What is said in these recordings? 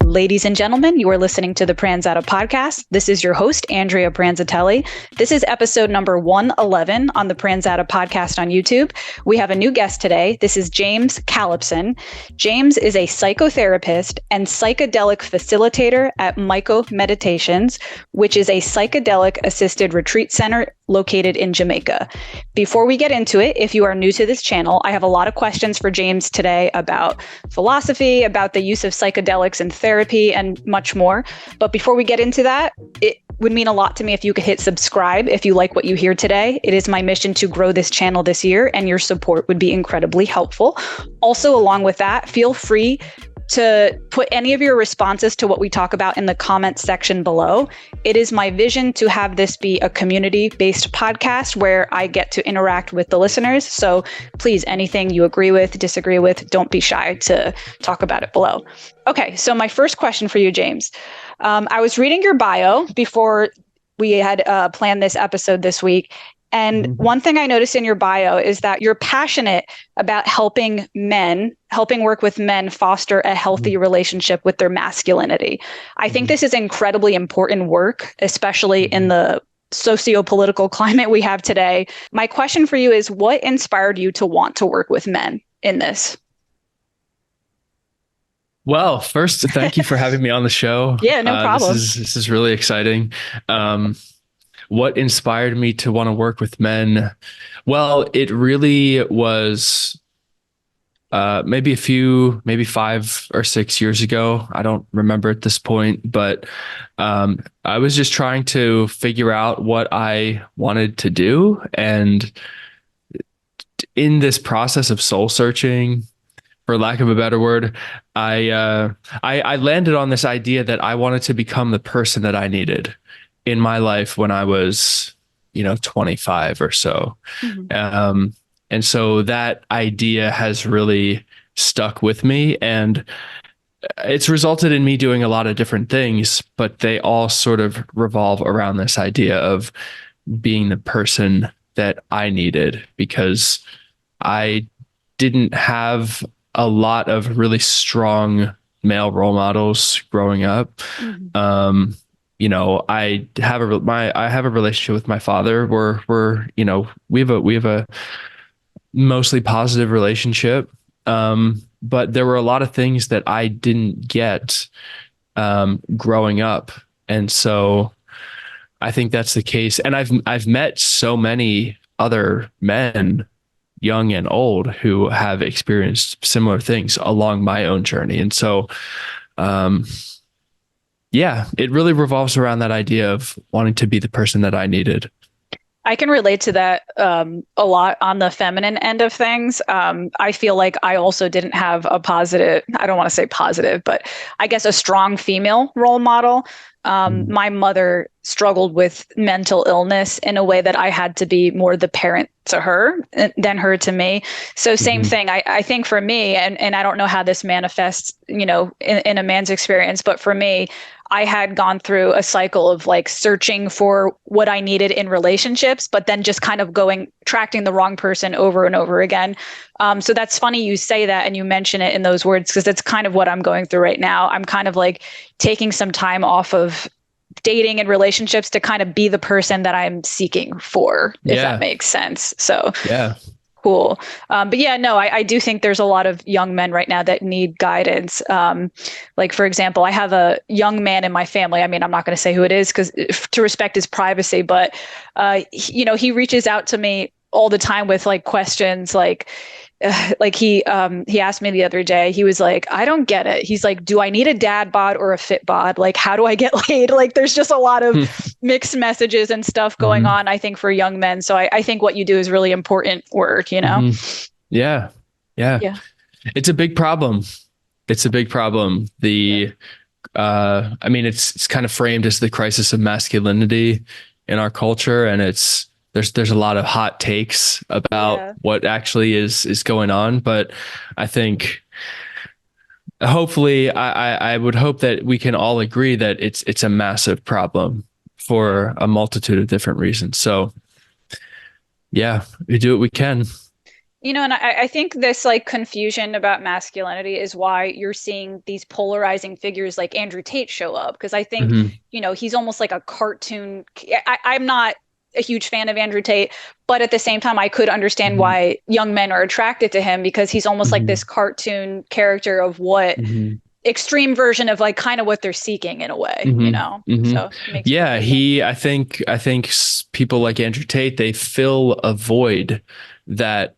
Ladies and gentlemen, you are listening to the Pranzata Podcast. This is your host, Andrea Pranzatelli. This is episode number 111 on the Pranzata Podcast on YouTube. We have a new guest today. This is James Kalupson. James is a psychotherapist and psychedelic facilitator at Myco Meditations, which is a psychedelic assisted retreat center located in Jamaica. Before we get into it, if you are new to this channel, I have a lot of questions for James today about philosophy, about the use of psychedelics in therapy, and much more. But before we get into that, it would mean a lot to me if you could hit subscribe if you like what you hear today. It is my mission to grow this channel this year, and your support would be incredibly helpful. Also, along with that, feel free to put any of your responses to what we talk about in the comments section below. It is my vision to have this be a community-based podcast where I get to interact with the listeners. So please, anything you agree with, disagree with, don't be shy to talk about it below. Okay, so my first question for you, James. I was reading your bio before we had planned this episode this week. And one thing I noticed in your bio is that you're passionate about helping work with men foster a healthy relationship with their masculinity. I think this is incredibly important work, especially in the socio-political climate we have today. My question for you is, what inspired you to want to work with men in this? Well, first, thank you for having me on the show. Yeah, no problem. This is really exciting. What inspired me to want to work with men? Well, it really was maybe 5 or 6 years ago. I don't remember at this point, but I was just trying to figure out what I wanted to do. And in this process of soul searching, for lack of a better word, I landed on this idea that I wanted to become the person that I needed in my life when I was, 25 or so. And so that idea has really stuck with me, and it's resulted in me doing a lot of different things, but they all sort of revolve around this idea of being the person that I needed, because I didn't have a lot of really strong male role models growing up. I have a relationship with my father where we have a mostly positive relationship. But there were a lot of things that I didn't get growing up. And so I think that's the case. And I've met so many other men, young and old, who have experienced similar things along my own journey. And so it really revolves around that idea of wanting to be the person that I needed. I can relate to that a lot on the feminine end of things. I feel like I also didn't have a positive, I don't want to say positive, but I guess a strong female role model. My mother struggled with mental illness in a way that I had to be more the parent to her than her to me. So same thing. I think for me, and I don't know how this manifests, in a man's experience, but for me, I had gone through a cycle of like searching for what I needed in relationships, but then just kind of attracting the wrong person over and over again. So that's funny you say that and you mention it in those words, because that's kind of what I'm going through right now. I'm kind of like taking some time off of dating and relationships to kind of be the person that I'm seeking for, if that makes sense. So yeah. Cool. But yeah, no, I do think there's a lot of young men right now that need guidance. Like, for example, I have a young man in my family. I mean, I'm not going to say who it is because to respect his privacy, but, he reaches out to me all the time with like questions, like he asked me the other day, he was like, I don't get it. He's like, do I need a dad bod or a fit bod? Like, how do I get laid? Like, there's just a lot of mixed messages and stuff going on, I think, for young men. So I think what you do is really important work, Yeah. It's a big problem. It's kind of framed as the crisis of masculinity in our culture. And there's a lot of hot takes about what actually is going on. But I think hopefully I would hope that we can all agree that it's a massive problem for a multitude of different reasons. So yeah, we do what we can. And I think this like confusion about masculinity is why you're seeing these polarizing figures like Andrew Tate show up. Because I think, Hmm. he's almost like a cartoon. I'm not a huge fan of Andrew Tate, but at the same time, I could understand Hmm. why young men are attracted to him because he's almost like this Hmm. cartoon character of what Hmm. extreme version of like kind of what they're seeking in a way, Hmm. Hmm. So it makes it Yeah, confusing. I think people like Andrew Tate, they fill a void that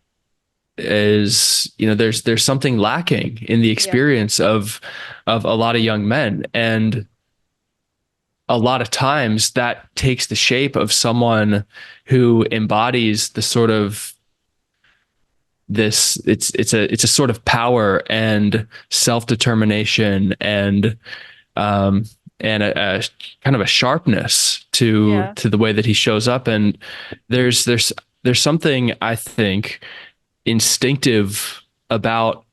is, there's something lacking in the Yeah. experience of a lot of young men. And a lot of times that takes the shape of someone who embodies the sort of this it's a sort of power and self-determination um a kind of a sharpness Yeah. to the way that he shows up. And there's something, I think, instinctive about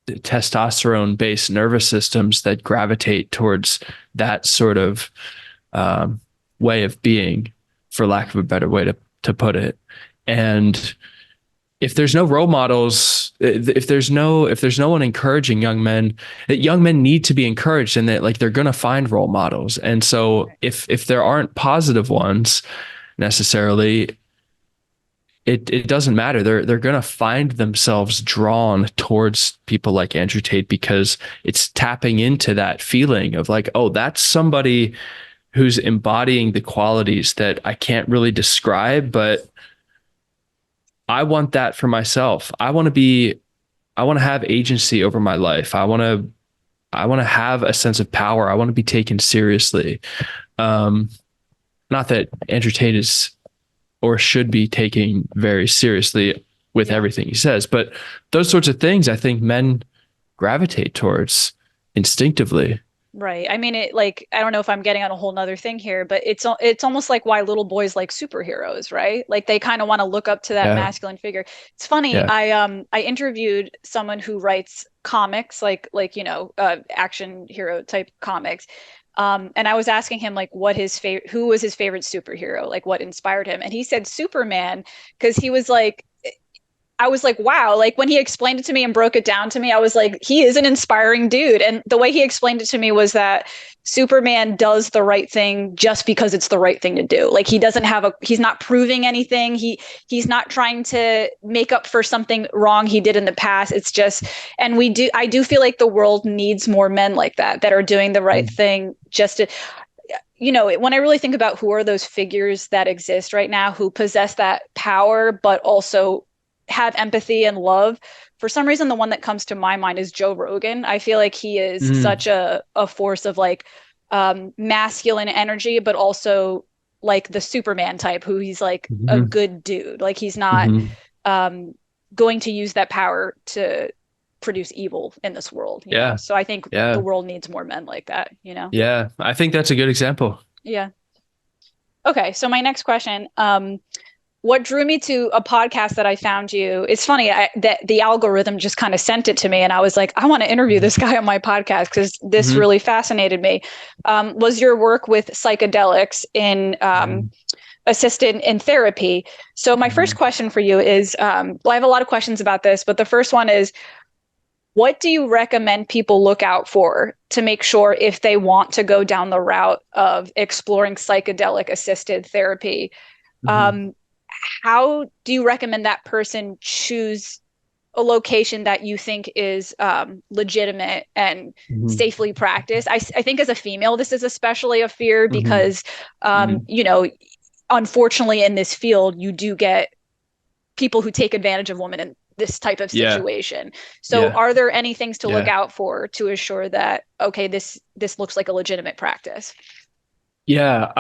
testosterone based nervous systems that gravitate towards that sort of um, way of being, for lack of a better way to put it. And if there's no role models, if there's no one encouraging young men, that young men need to be encouraged, and that like they're going to find role models. And so if there aren't positive ones necessarily, it doesn't matter. They're going to find themselves drawn towards people like Andrew Tate, because it's tapping into that feeling of like, oh, that's somebody who's embodying the qualities that I can't really describe, but I want that for myself. I want to have agency over my life. I want to have a sense of power. I want to be taken seriously. Um, Not that Andrew Tate is or should be taken very seriously with Yeah. everything he says, but those sorts of things I think men gravitate towards instinctively. Right. I mean, it like I don't know if I'm getting on a whole nother thing here, but it's almost like why little boys like superheroes, right? Like they kind of want to look up to that Yeah. masculine figure. It's funny. Yeah. I interviewed someone who writes comics, like action hero type comics. And I was asking him like who was his favorite superhero, like what inspired him, and he said Superman because he was like I was like, wow, like when he explained it to me and broke it down to me, I was like, he is an inspiring dude. And the way he explained it to me was that Superman does the right thing just because it's the right thing to do. Like he's not proving anything. He's not trying to make up for something wrong he did in the past. It's just, and I do feel like the world needs more men like that are doing the right thing just to, when I really think about who are those figures that exist right now who possess that power, but also have empathy and love. For some reason, the one that comes to my mind is Joe Rogan. I feel like he is Mm. such a force of like masculine energy, but also like the Superman type, who he's like a Hmm. good dude. Like he's not Hmm. um, going to use that power to produce evil in this world. Yeah. So I think the Yeah. world needs more men like that. Yeah. I think that's a good example. Yeah. Okay. So my next question. What drew me to a podcast that I found you? It's funny that the algorithm just kind of sent it to me, and I was like, I want to interview this guy on my podcast because this Hmm. really fascinated me. Was your work with psychedelics in assisted in therapy? So my first question for you is, well, I have a lot of questions about this, but the first one is, what do you recommend people look out for to make sure if they want to go down the route of exploring psychedelic assisted therapy? Hmm. Um, how do you recommend that person choose a location that you think is legitimate and Hmm. safely practiced? I think as a female, this is especially a fear Hmm. because, Hmm. unfortunately, in this field, you do get people who take advantage of women in this type of Yeah. situation. So, Yeah. are there any things to look Yeah. out for to assure that okay, this looks like a legitimate practice? Yeah.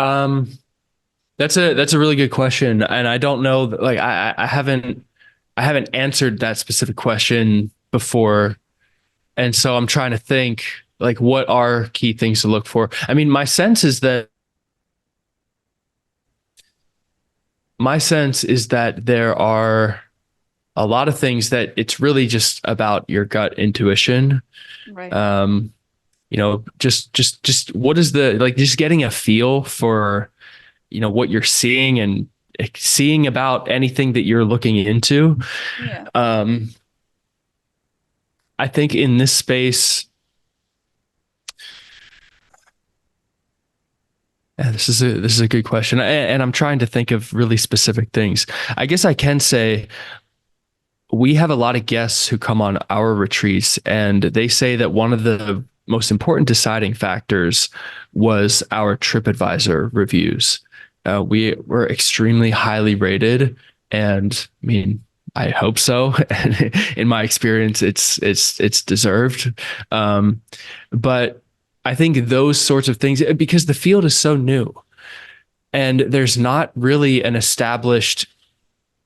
That's a really good question, and I don't know. Like I haven't answered that specific question before, and so I'm trying to think like what are key things to look for. I mean, my sense is that there are a lot of things that it's really just about your gut intuition. Right. Just what is the like just getting a feel for what you're seeing seeing about anything that you're looking into. Yeah. I think in this space, this is a good question, and I'm trying to think of really specific things. I guess I can say we have a lot of guests who come on our retreats, and they say that one of the most important deciding factors was our TripAdvisor reviews. We were extremely highly rated, and I mean, I hope so. In my experience, it's deserved. But I think those sorts of things, because the field is so new, and there's not really an established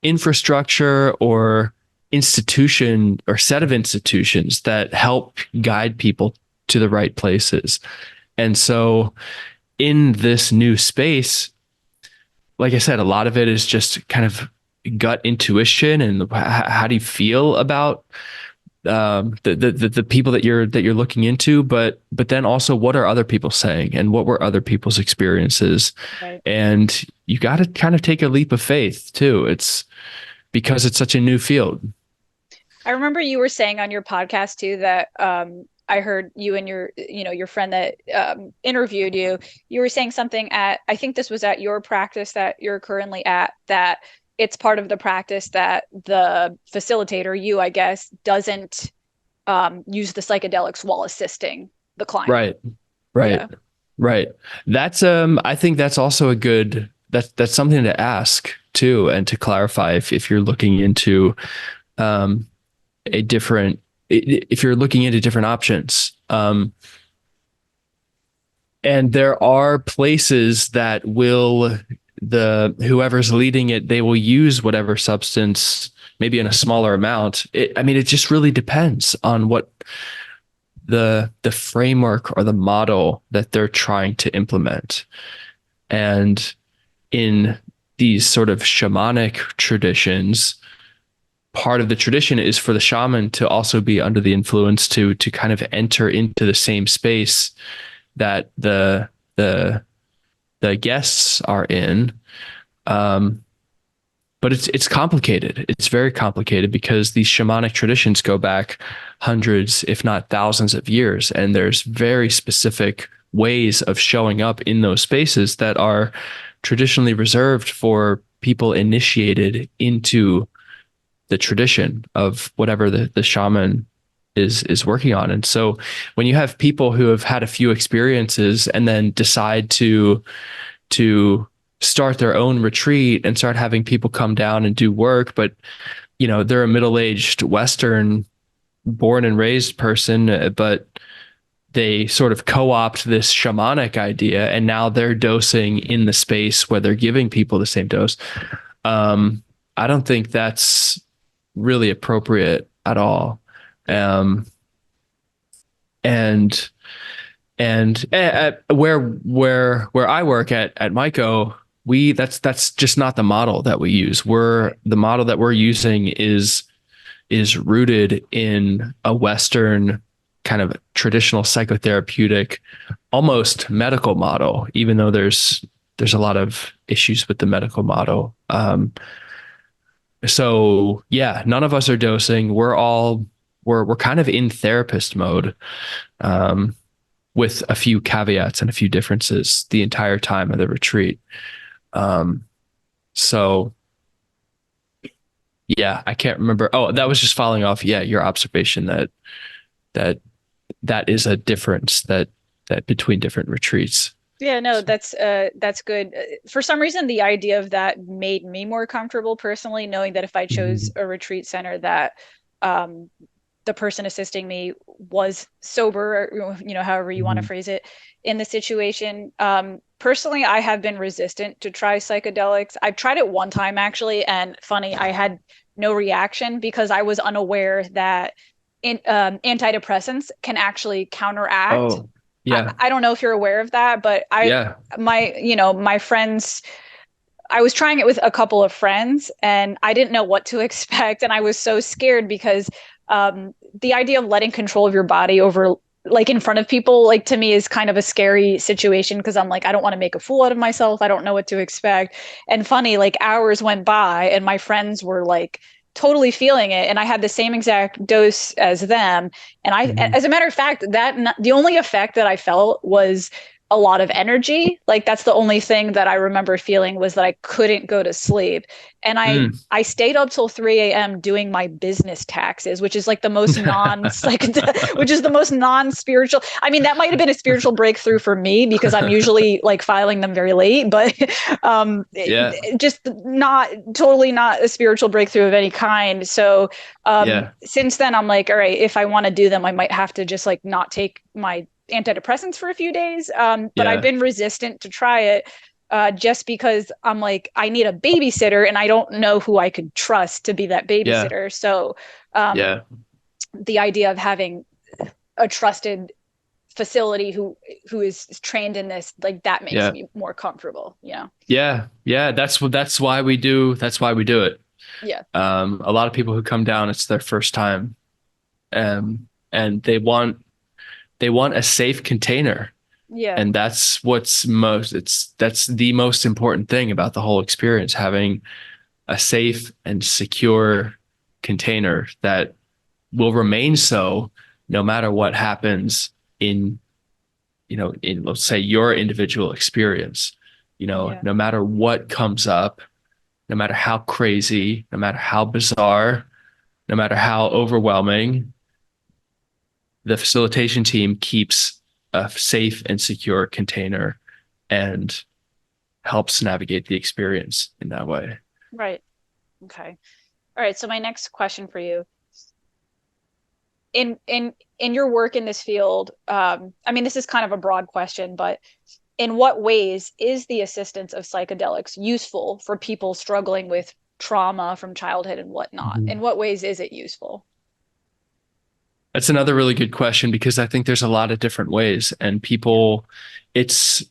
infrastructure or institution or set of institutions that help guide people to the right places. And so in this new space, like I said, a lot of it is just kind of gut intuition and how do you feel about the people that you're looking into, but then also what are other people saying and what were other people's experiences. Right. And you got to kind of take a leap of faith too. It's because it's such a new field. I remember you were saying on your podcast too that I heard you and your friend that interviewed you. You were saying something at, I think this was at your practice that you're currently at, that it's part of the practice that the facilitator, you, I guess, doesn't use the psychedelics while assisting the client. Right. That's I think that's also a good, that's something to ask too, and to clarify if you're looking into if you're looking into different options. And there are places that will, whoever's leading it, they will use whatever substance, maybe in a smaller amount. It just really depends on what the framework or the model that they're trying to implement. And in these sort of shamanic traditions, part of the tradition is for the shaman to also be under the influence to kind of enter into the same space that the guests are in. But it's complicated. It's very complicated because these shamanic traditions go back hundreds, if not thousands of years. And there's very specific ways of showing up in those spaces that are traditionally reserved for people initiated into the tradition of whatever the shaman is working on. And so when you have people who have had a few experiences and then decide to start their own retreat and start having people come down and do work, but they're a middle-aged Western born and raised person, but they sort of co-opt this shamanic idea, and now they're dosing in the space where they're giving people the same dose. I don't think that's really appropriate at all. And where I work at Myco, that's just not the model that we use. The model that we're using is rooted in a Western kind of traditional psychotherapeutic, almost medical model, even though there's a lot of issues with the medical model. So yeah, none of us are dosing. We're kind of in therapist mode, with a few caveats and a few differences the entire time of the retreat. So yeah, I can't remember. Oh, that was just following off. Yeah, your observation that is a difference that between different retreats. Yeah, no, that's good. For some reason, the idea of that made me more comfortable personally, knowing that if I chose a retreat center that the person assisting me was sober, or, however you want to phrase it in the situation. Personally, I have been resistant to try psychedelics. I've tried it one time actually, and funny, I had no reaction because I was unaware that antidepressants can actually counteract. Oh. Yeah. I don't know if you're aware of that, but my friends, I was trying it with a couple of friends and I didn't know what to expect. And I was so scared because the idea of letting control of your body over like in front of people, like to me is kind of a scary situation because I'm like, I don't want to make a fool out of myself. I don't know what to expect. And funny, like hours went by and my friends were like totally feeling it. And I had the same exact dose as them. And as a matter of fact, the only effect that I felt was a lot of energy. Like that's the only thing that I remember feeling was that I couldn't go to sleep. And I stayed up till 3 a.m. doing my business taxes, which is like the most which is the most non-spiritual. I mean, that might have been a spiritual breakthrough for me because I'm usually like filing them very late, but just totally not a spiritual breakthrough of any kind. So since then I'm like, all right, if I want to do them, I might have to just like not take my antidepressants for a few days. But I've been resistant to try it just because I'm like, I need a babysitter and I don't know who I could trust to be that babysitter. Yeah. So the idea of having a trusted facility who is trained in this, like that makes me more comfortable. Yeah. That's why we do it. Yeah. A lot of people who come down, it's their first time, and they want a safe container. Yeah. And that's that's the most important thing about the whole experience, having a safe and secure container that will remain so no matter what happens in let's say your individual experience, no matter what comes up, no matter how crazy, no matter how bizarre, no matter how overwhelming, the facilitation team keeps a safe and secure container and helps navigate the experience in that way. Right. Okay. All right. So my next question for you, in your work in this field, I mean, this is kind of a broad question, but in what ways is the assistance of psychedelics useful for people struggling with trauma from childhood and whatnot? In what ways is it useful? That's another really good question because I think there's a lot of different ways, and it's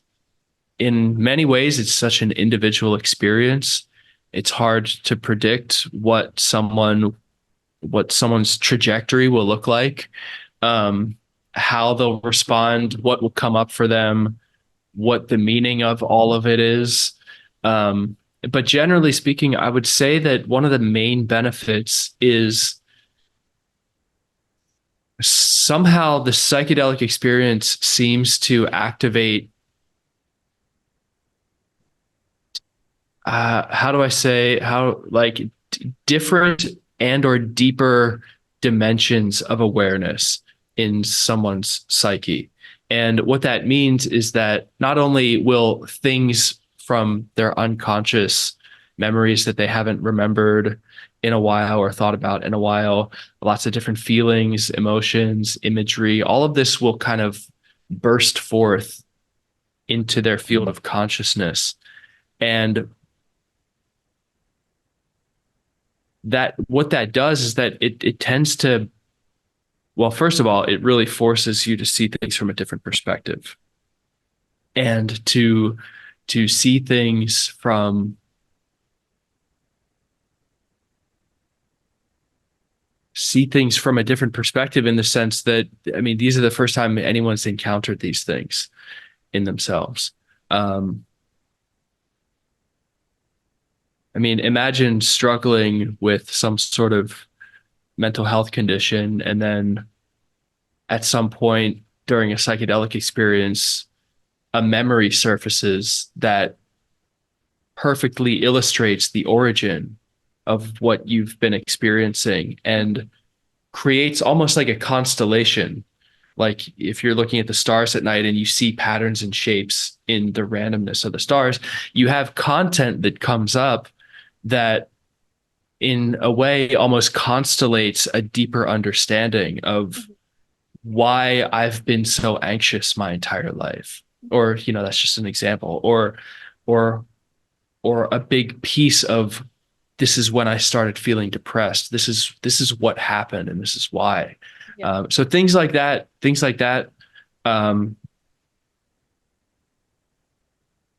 in many ways, it's such an individual experience. It's hard to predict what someone's trajectory will look like, how they'll respond, what will come up for them, what the meaning of all of it is. But generally speaking, I would say that one of the main benefits is somehow the psychedelic experience seems to activate, different and or deeper dimensions of awareness in someone's psyche. And what that means is that not only will things from their unconscious memories that they haven't remembered in a while or thought about in a while, lots of different feelings, emotions, imagery, all of this will kind of burst forth into their field of consciousness. And what that does is that it tends to, well, first of all, it really forces you to see things from a different perspective and to see things from a different perspective, in the sense that, I mean, these are the first time anyone's encountered these things in themselves. I mean, imagine struggling with some sort of mental health condition, and then at some point during a psychedelic experience, a memory surfaces that perfectly illustrates the origin of what you've been experiencing and creates almost like a constellation. Like if you're looking at the stars at night and you see patterns and shapes in the randomness of the stars, you have content that comes up that in a way almost constellates a deeper understanding of why I've been so anxious my entire life. Or, that's just an example, or a big piece of, this is when I started feeling depressed. This is what happened, and this is why. Yeah. So things like that,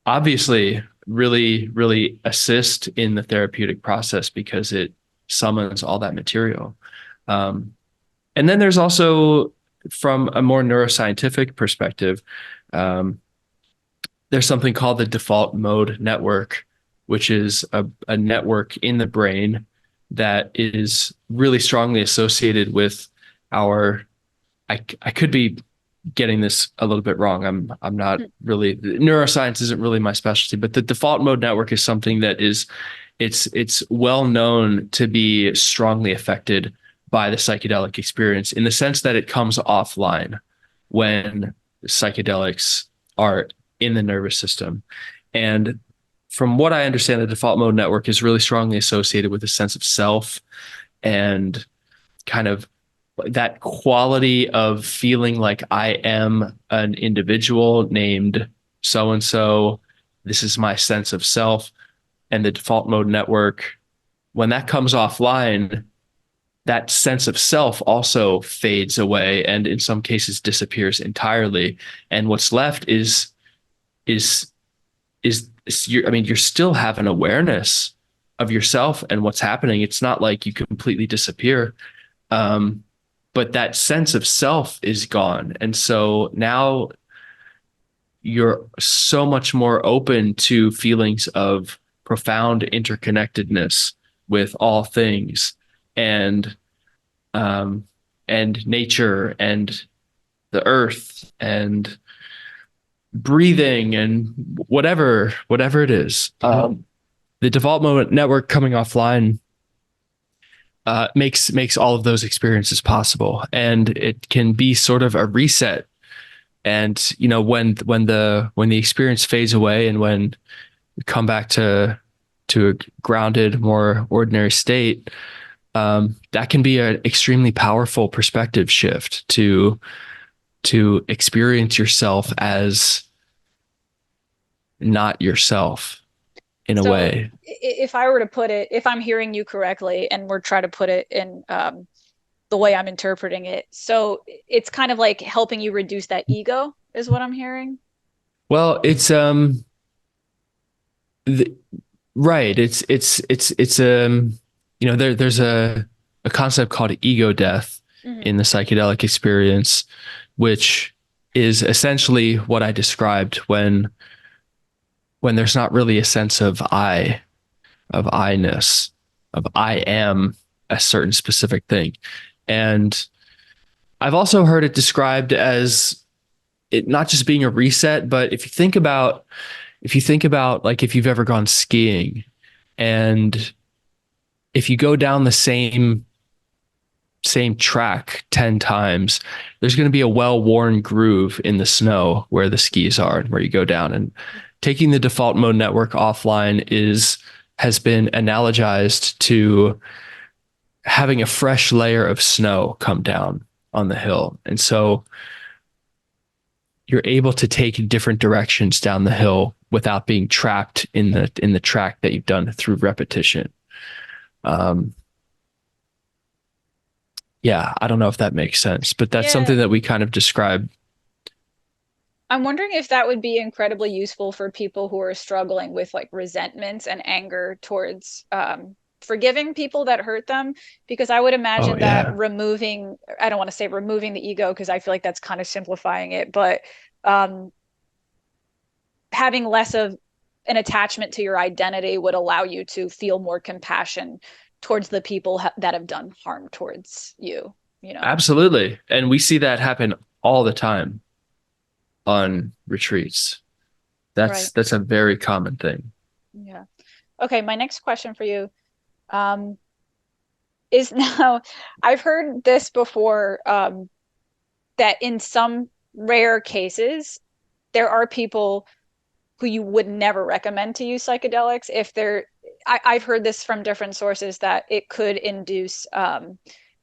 obviously really, really assist in the therapeutic process because it summons all that material. And then there's also from a more neuroscientific perspective, there's something called the default mode network, which is a network in the brain that is really strongly associated with our, I could be getting this a little bit wrong. I'm not really, neuroscience isn't really my specialty, but the default mode network is something that it's well known to be strongly affected by the psychedelic experience, in the sense that it comes offline when psychedelics are in the nervous system. And from what I understand, the default mode network is really strongly associated with a sense of self and kind of that quality of feeling like I am an individual named so and so. This is my sense of self. And the default mode network, when that comes offline, that sense of self also fades away and in some cases disappears entirely. And what's left is you still have an awareness of yourself and what's happening. It's not like you completely disappear. But that sense of self is gone. And so now you're so much more open to feelings of profound interconnectedness with all things, and nature and the earth and breathing and whatever it is. The default mode network coming offline makes all of those experiences possible, and it can be sort of a reset. And when the experience fades away and when we come back to a grounded, more ordinary state, that can be an extremely powerful perspective shift to experience yourself as not yourself in a way. If I were to put it, if I'm hearing you correctly, and we're trying to put it in the way I'm interpreting it, so it's kind of like helping you reduce that ego, is what I'm hearing. Well, it's right. It's there's a concept called ego death in the psychedelic experience, which is essentially what I described when there's not really a sense of I-ness, of I am a certain specific thing. And I've also heard it described as it not just being a reset, but if you think about like if you've ever gone skiing, and if you go down the same track 10 times, there's going to be a well-worn groove in the snow where the skis are and where you go down. And taking the default mode network offline has been analogized to having a fresh layer of snow come down on the hill. And so you're able to take different directions down the hill without being trapped in the track that you've done through repetition. Yeah, I don't know if that makes sense, but that's something that we kind of describe. I'm wondering if that would be incredibly useful for people who are struggling with like resentments and anger towards forgiving people that hurt them, because I would imagine that removing, I don't want to say removing the ego because I feel like that's kind of simplifying it, but having less of an attachment to your identity would allow you to feel more compassion towards the people that have done harm towards you, Absolutely. And we see that happen all the time on retreats. That's a very common thing. Yeah. Okay. My next question for you is, now I've heard this before, that in some rare cases, there are people who you would never recommend to use psychedelics if I've heard this from different sources that it could induce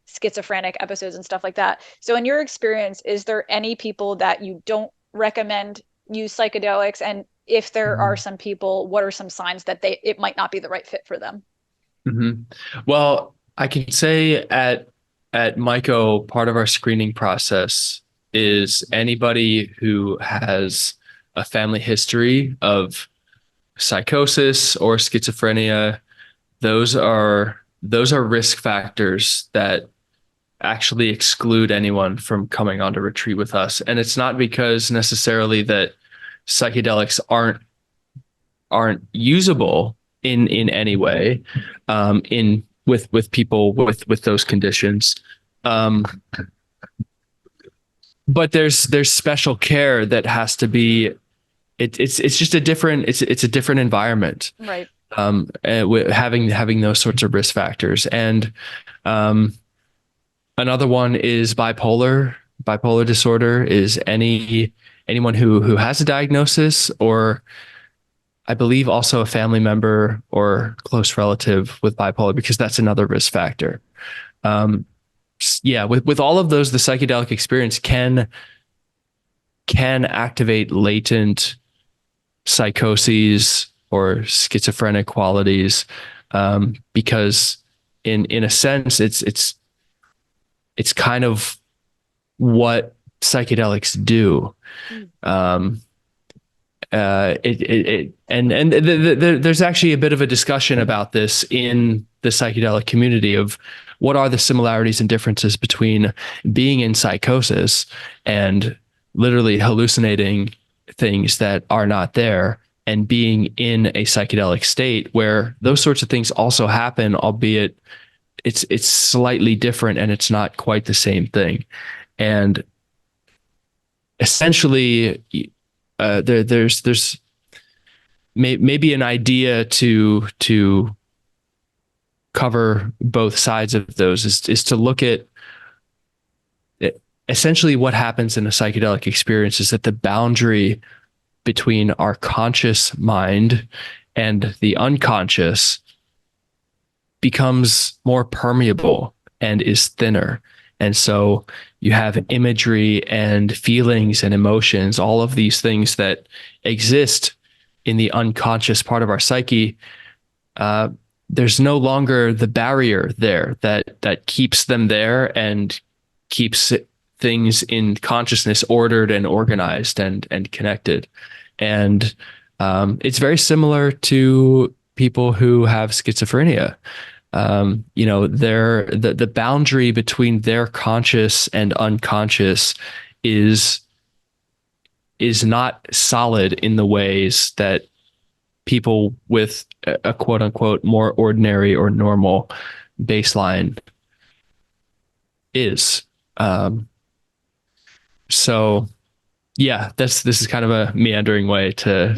schizophrenic episodes and stuff like that. So in your experience, is there any people that you don't recommend use psychedelics? And if there are some people, what are some signs that it might not be the right fit for them? Well, I can say at MICO, part of our screening process is anybody who has a family history of psychosis or schizophrenia. Those are risk factors that actually exclude anyone from coming on to retreat with us. And it's not because necessarily that psychedelics aren't usable in any way, in with people with those conditions. But there's special care that has to be. It's just a different it's a different environment. Right. Having those sorts of risk factors. And another one is bipolar disorder. Is anyone who has a diagnosis, or I believe also a family member or close relative with bipolar, because that's another risk factor. With all of those, the psychedelic experience can activate latent psychoses or schizophrenic qualities, because in a sense it's kind of what psychedelics do. There's actually a bit of a discussion about this in the psychedelic community of what are the similarities and differences between being in psychosis and literally hallucinating things that are not there, and being in a psychedelic state where those sorts of things also happen, albeit it's slightly different and it's not quite the same thing. And essentially, there's maybe an idea to cover both sides of those is to look at it. Essentially what happens in a psychedelic experience is that the boundary between our conscious mind and the unconscious becomes more permeable and is thinner. And so you have imagery and feelings and emotions, all of these things that exist in the unconscious part of our psyche. There's no longer the barrier there that keeps them there and keeps things in consciousness ordered and organized and connected. And it's very similar to people who have schizophrenia. The boundary between their conscious and unconscious is not solid in the ways that people with a quote unquote more ordinary or normal baseline is. So yeah, this is kind of a meandering way to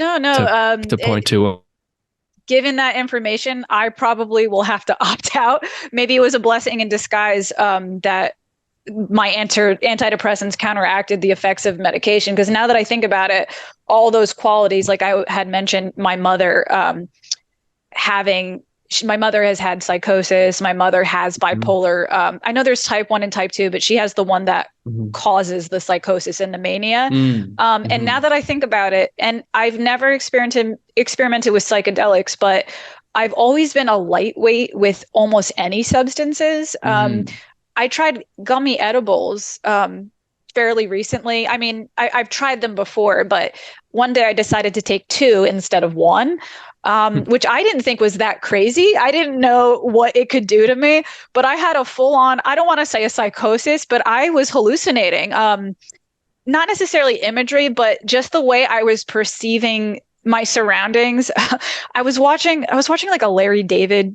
point to. Given that information, I probably will have to opt out. Maybe it was a blessing in disguise that my antidepressants counteracted the effects of medication. Because now that I think about it, all those qualities, like I had mentioned, my mother my mother has had psychosis. My mother has bipolar. I know there's type 1 and type 2, but she has the one that causes the psychosis and the mania. And now that I think about it, and I've never experimented with psychedelics, but I've always been a lightweight with almost any substances. I tried gummy edibles fairly recently. I mean, I've tried them before, but one day I decided to take 2 instead of 1. Which I didn't think was that crazy. I didn't know what it could do to me, but I had a full-on, I don't want to say a psychosis, but I was hallucinating. Not necessarily imagery, but just the way I was perceiving my surroundings. I was watching like a Larry David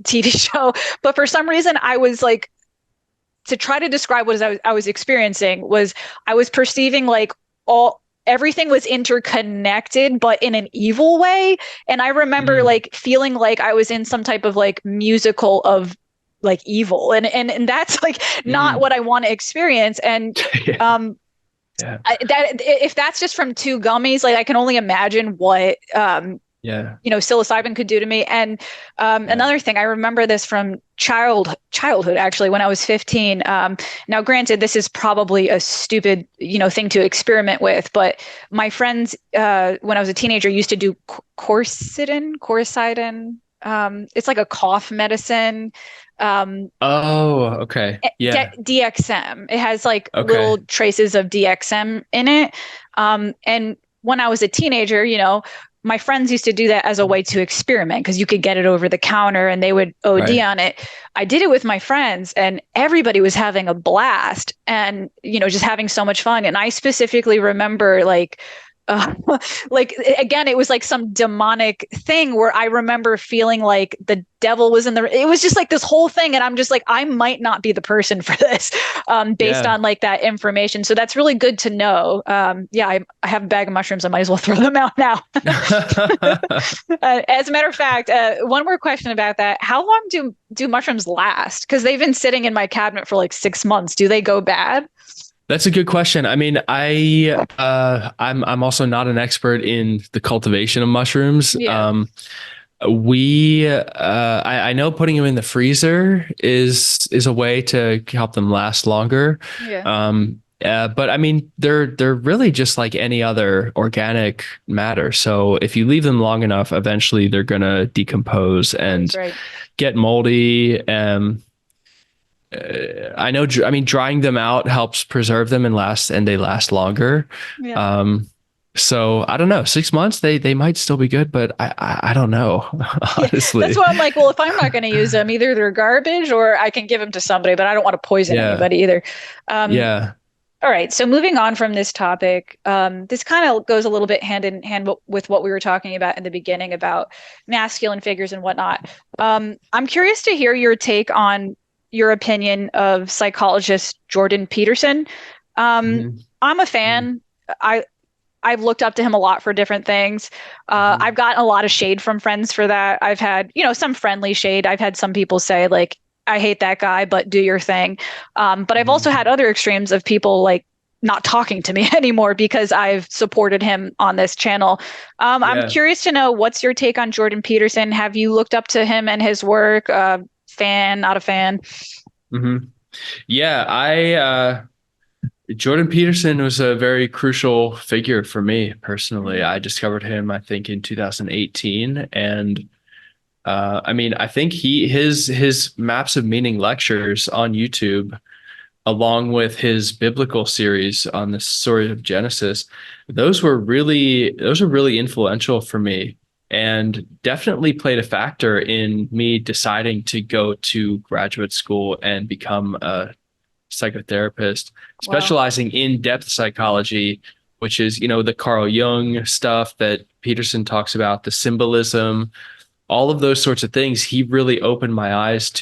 TV show, but for some reason I was like, to try to describe what I was experiencing was I was perceiving like everything was interconnected, but in an evil way. And I remember like feeling like I was in some type of like musical of like evil. And that's like not what I want to experience. And if that's just from 2 gummies, like I can only imagine what psilocybin could do to me. And another thing, I remember this from childhood, actually, when I was 15. Now, granted, this is probably a stupid, thing to experiment with, but my friends, when I was a teenager, used to do quercetin. It's like a cough medicine. Okay. Yeah. DXM. It has like little traces of DXM in it. And when I was a teenager, my friends used to do that as a way to experiment because you could get it over the counter and they would OD Right. on it. I did it with my friends and everybody was having a blast and, just having so much fun. And I specifically remember uh, like again, it was like some demonic thing where I remember feeling like the devil was it was just like this whole thing. And I'm just like, I might not be the person for this, based Yeah. on like that information. So that's really good to know. Yeah, I have a bag of mushrooms. I might as well throw them out now. As a matter of fact, one more question about that. How long do mushrooms last? Because they've been sitting in my cabinet for like 6 months. Do they go bad? That's a good question. I mean, I'm also not an expert in the cultivation of mushrooms. Yeah. I know putting them in the freezer is a way to help them last longer. Yeah. But I mean, they're really just like any other organic matter. So if you leave them long enough, eventually they're gonna decompose and Right. get moldy. I know. I mean, drying them out helps preserve them and they last longer. Yeah. So I don't know. 6 months, they might still be good, but I don't know, Yeah, honestly. that's why I'm like, well, if I'm not going to use them, either they're garbage or I can give them to somebody, but I don't want to poison Yeah, anybody either. Um, yeah. all right. So moving on from this topic, this kind of goes a little bit hand in hand with what we were talking about in the beginning about masculine figures and whatnot. I'm curious to hear your take on your opinion of psychologist Jordan Peterson. Mhm. I'm a Mhm. fan. I I've looked up to him a lot for different things. Mhm. I've gotten a lot of shade from friends for that. I've had, some friendly shade. I've had some people say like, I hate that guy, but do your thing. But I've also Mhm. had other extremes of people like not talking to me anymore because I've supported him on this channel. I'm Yeah. curious to know what's your take on Jordan Peterson? Have you looked up to him and his work? Fan, not a fan? Hmm. Yeah, I Jordan Peterson was a very crucial figure for me personally. Mhm. I discovered him, I think, in 2018, and I mean, I think his Maps of Meaning lectures on YouTube, along with his biblical series on the story of Genesis, those were really influential for me, and definitely played a factor in me deciding to go to graduate school and become a psychotherapist, Wow. specializing in depth psychology, which is, the Carl Jung stuff that Peterson talks about, the symbolism, all of those sorts of things. He really opened my eyes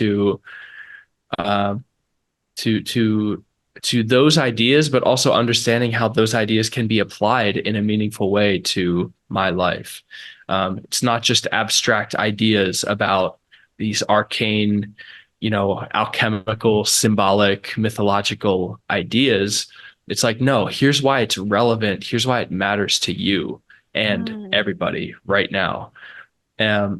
uh, to to to those ideas, but also understanding how those ideas can be applied in a meaningful way to my life. It's not just abstract ideas about these arcane, alchemical, symbolic, mythological ideas. It's like, no, here's why it's relevant. Here's why it matters to you and Mm. everybody right now.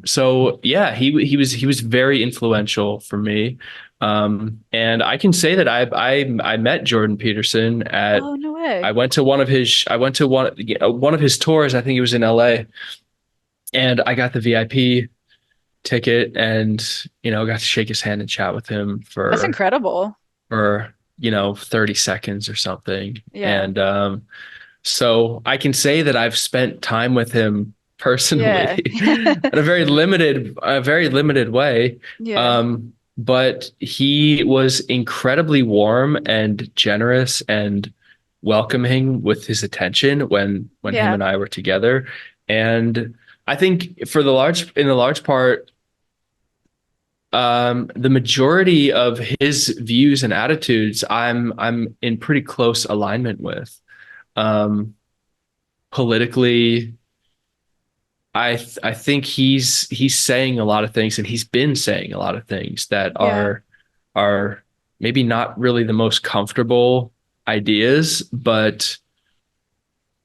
So yeah, he was very influential for me. And I can say that I met Jordan Peterson at Oh, no way. I went to one of his tours. I think it was in LA, and I got the VIP ticket, and got to shake his hand and chat with him That's for incredible. 30 seconds or something. Yeah. And so I can say that I've spent time with him Yeah. personally in a very limited way. Yeah. But he was incredibly warm and generous and welcoming with his attention when him Yeah. and I were together. And I think in the large part, the majority of his views and attitudes, I'm in pretty close alignment with. Um, Politically, I think he's saying a lot of things, and he's been saying a lot of things that Yeah. are maybe not really the most comfortable ideas, but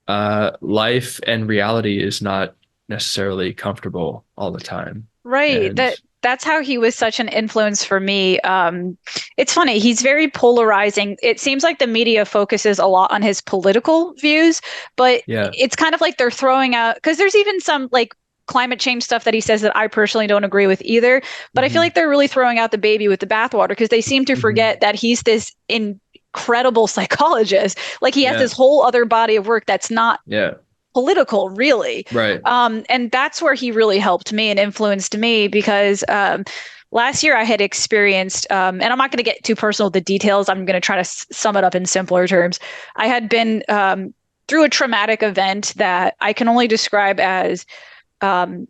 life and reality is not necessarily comfortable all the time. Right. And That's how he was such an influence for me. It's funny, he's very polarizing. It seems like the media focuses a lot on his political views, but yeah. it's kind of like they're throwing out because there's even some like climate change stuff that he says that I personally don't agree with either. But I feel Hmm. like they're really throwing out the baby with the bathwater because they seem to Hmm. forget that he's this incredible psychologist. Like he has Yeah. this whole other body of work that's not Yeah. political, really. Right. And that's where he really helped me and influenced me because last year I had experienced, and I'm not going to get too personal with the details. I'm going to try to sum it up in simpler terms. I had been through a traumatic event that I can only describe as um,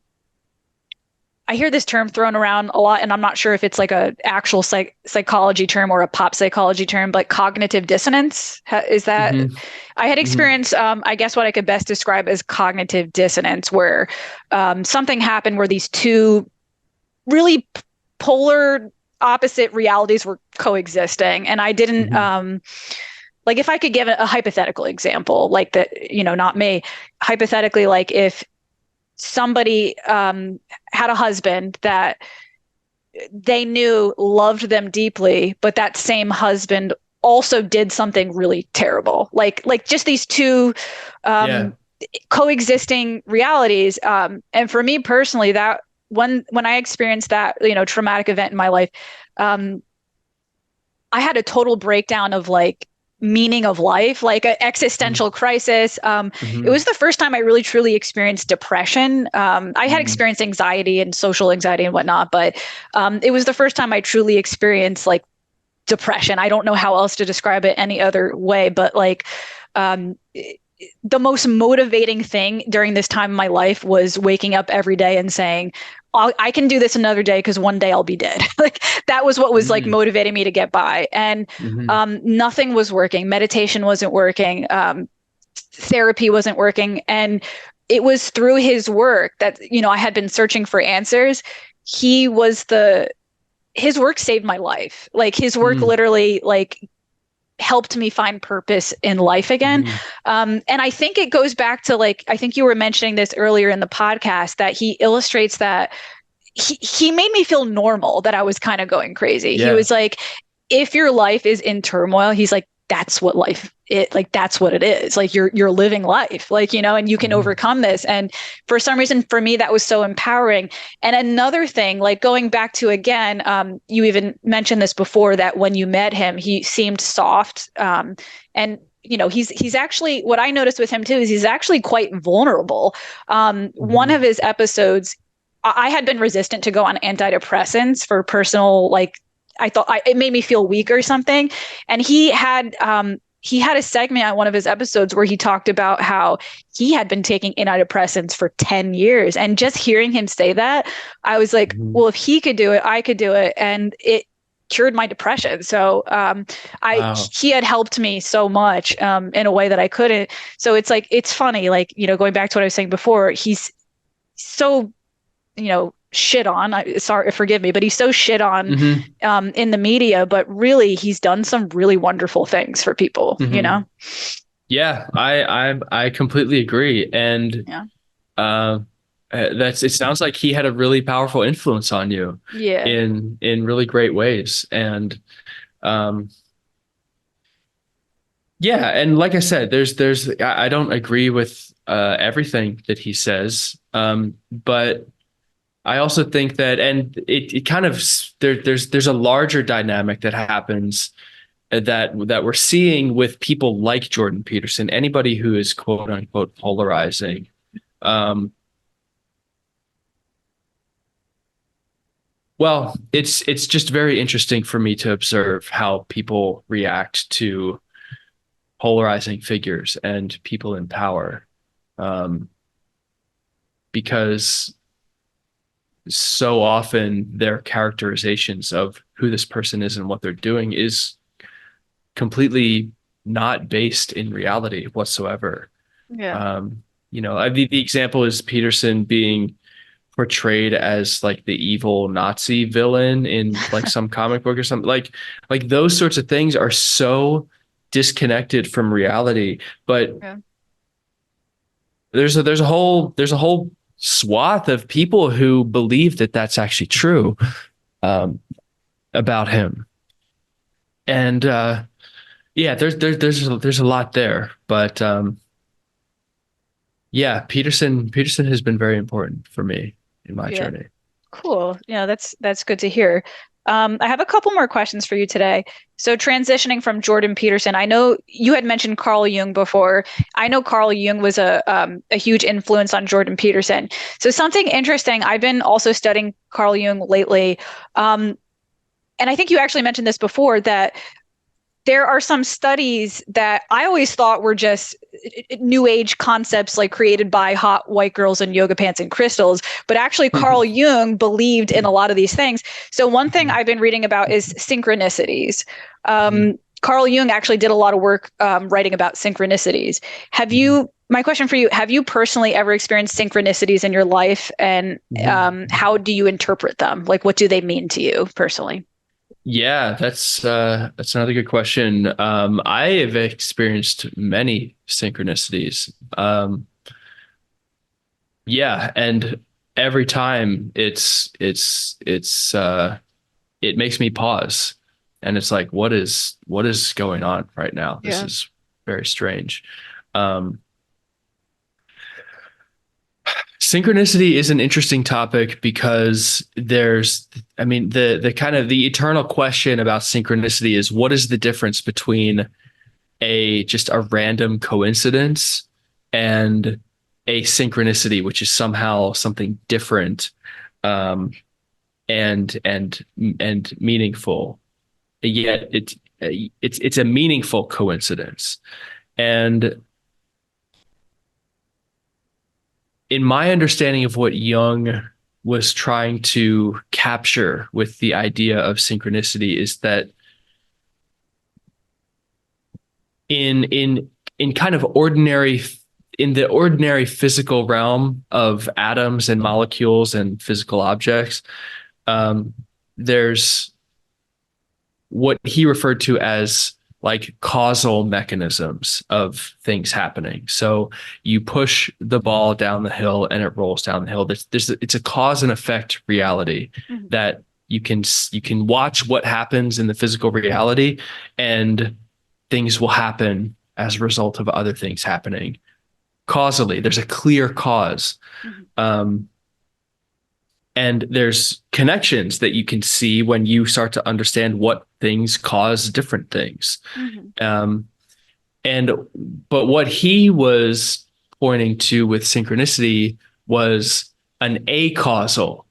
I hear this term thrown around a lot, and I'm not sure if it's like a actual psychology term or a pop psychology term, but cognitive dissonance. Is that Mm-hmm. I had Mm-hmm. experienced, I guess what I could best describe as cognitive dissonance, where something happened where these two really polar opposite realities were coexisting. And I didn't, Mm-hmm. like if I could give a hypothetical example, like that, not me, hypothetically, like if somebody had a husband that they knew loved them deeply, but that same husband also did something really terrible. Like just these two Yeah. coexisting realities. And for me personally, that when I experienced that, traumatic event in my life, um, I had a total breakdown of like meaning of life, like an existential crisis. It Mm-hmm. was the first time I really truly experienced depression. I had Mm-hmm. experienced anxiety and social anxiety and whatnot, but it was the first time I truly experienced like depression. I don't know how else to describe it any other way, but like um, the most motivating thing during this time in my life was waking up every day and saying, I can do this another day because one day I'll be dead. Like that was what was like Mm-hmm. motivating me to get by. And Mm-hmm. nothing was working. Meditation wasn't working. Therapy wasn't working. And it was through his work that, I had been searching for answers. He was his work saved my life. Like his work literally like helped me find purpose in life again. Mm-hmm. And I think it goes back to like, I think you were mentioning this earlier in the podcast that he illustrates that he made me feel normal, that I was kind of going crazy. He Yeah. was like, if your life is in turmoil, he's like, that's what that's what it is. Like you're living life, like, and you can Mm-hmm. overcome this. And for some reason, for me, that was so empowering. And another thing, like going back to again, you even mentioned this before, that when you met him, he seemed soft. And he's actually, what I noticed with him too is he's actually quite vulnerable. One Mm-hmm. of his episodes, I had been resistant to go on antidepressants for personal, like, I thought it made me feel weak or something. And he had a segment on one of his episodes where he talked about how he had been taking antidepressants for 10 years. And just hearing him say that, I was like, Mm-hmm. well, if he could do it, I could do it. And it cured my depression. So Wow. he had helped me so much in a way that I couldn't. So it's like, it's funny, like, going back to what I was saying before, he's so shit on. Sorry, forgive me, but he's so shit on Mm-hmm. in the media. But really, he's done some really wonderful things for people. Mm-hmm. Yeah, I completely agree. And Yeah, uh it sounds like he had a really powerful influence on you yeah, in really great ways. And um yeah, and like I said, I don't agree with everything that he says. But I also think that, and it kind of there's a larger dynamic that happens that we're seeing with people like Jordan Peterson, anybody who is quote unquote polarizing. Um, well, it's just very interesting for me to observe how people react to polarizing figures and people in power, um, because so often their characterizations of who this person is and what they're doing is completely not based in reality whatsoever. yeah, The example is Peterson being portrayed as like the evil Nazi villain in like some comic book or something. Like those sorts of things are so disconnected from reality. But yeah, there's a whole swath of people who believe that that's actually true um, about him. And yeah, there's a lot there, but yeah, Peterson has been very important for me in my yeah. journey. Cool. Yeah, that's good to hear. I have a couple more questions for you today. So, transitioning from Jordan Peterson, I know you had mentioned Carl Jung before. I know Carl Jung was a huge influence on Jordan Peterson. So, something interesting, I've been also studying Carl Jung lately. And I think you actually mentioned this before, that there are some studies that I always thought were just new age concepts like created by hot white girls in yoga pants and crystals. But actually, Carl Jung believed in a lot of these things. So one thing I've been reading about is synchronicities. Carl Jung actually did a lot of work writing about synchronicities. My question for you, have you personally ever experienced synchronicities in your life? And how do you interpret them? Like, what do they mean to you personally? Yeah, that's another good question. I have experienced many synchronicities. Yeah, and every time it makes me pause, and it's like, what is going on right now? This Yeah. is very strange. Um, Synchronicity is an interesting topic because the kind of the eternal question about synchronicity is, what is the difference between just a random coincidence and a synchronicity, which is somehow something different, um, and meaningful. Yet it's a meaningful coincidence. And in my understanding of what Jung was trying to capture with the idea of synchronicity is that in kind of in the ordinary physical realm of atoms and molecules and physical objects, there's what he referred to as like causal mechanisms of things happening. So you push the ball down the hill and it rolls down the hill. It's a cause and effect reality that you can watch what happens in the physical reality, and things will happen as a result of other things happening causally. There's a clear cause. And there's connections that you can see when you start to understand what things cause different things. But what he was pointing to with synchronicity was an acausal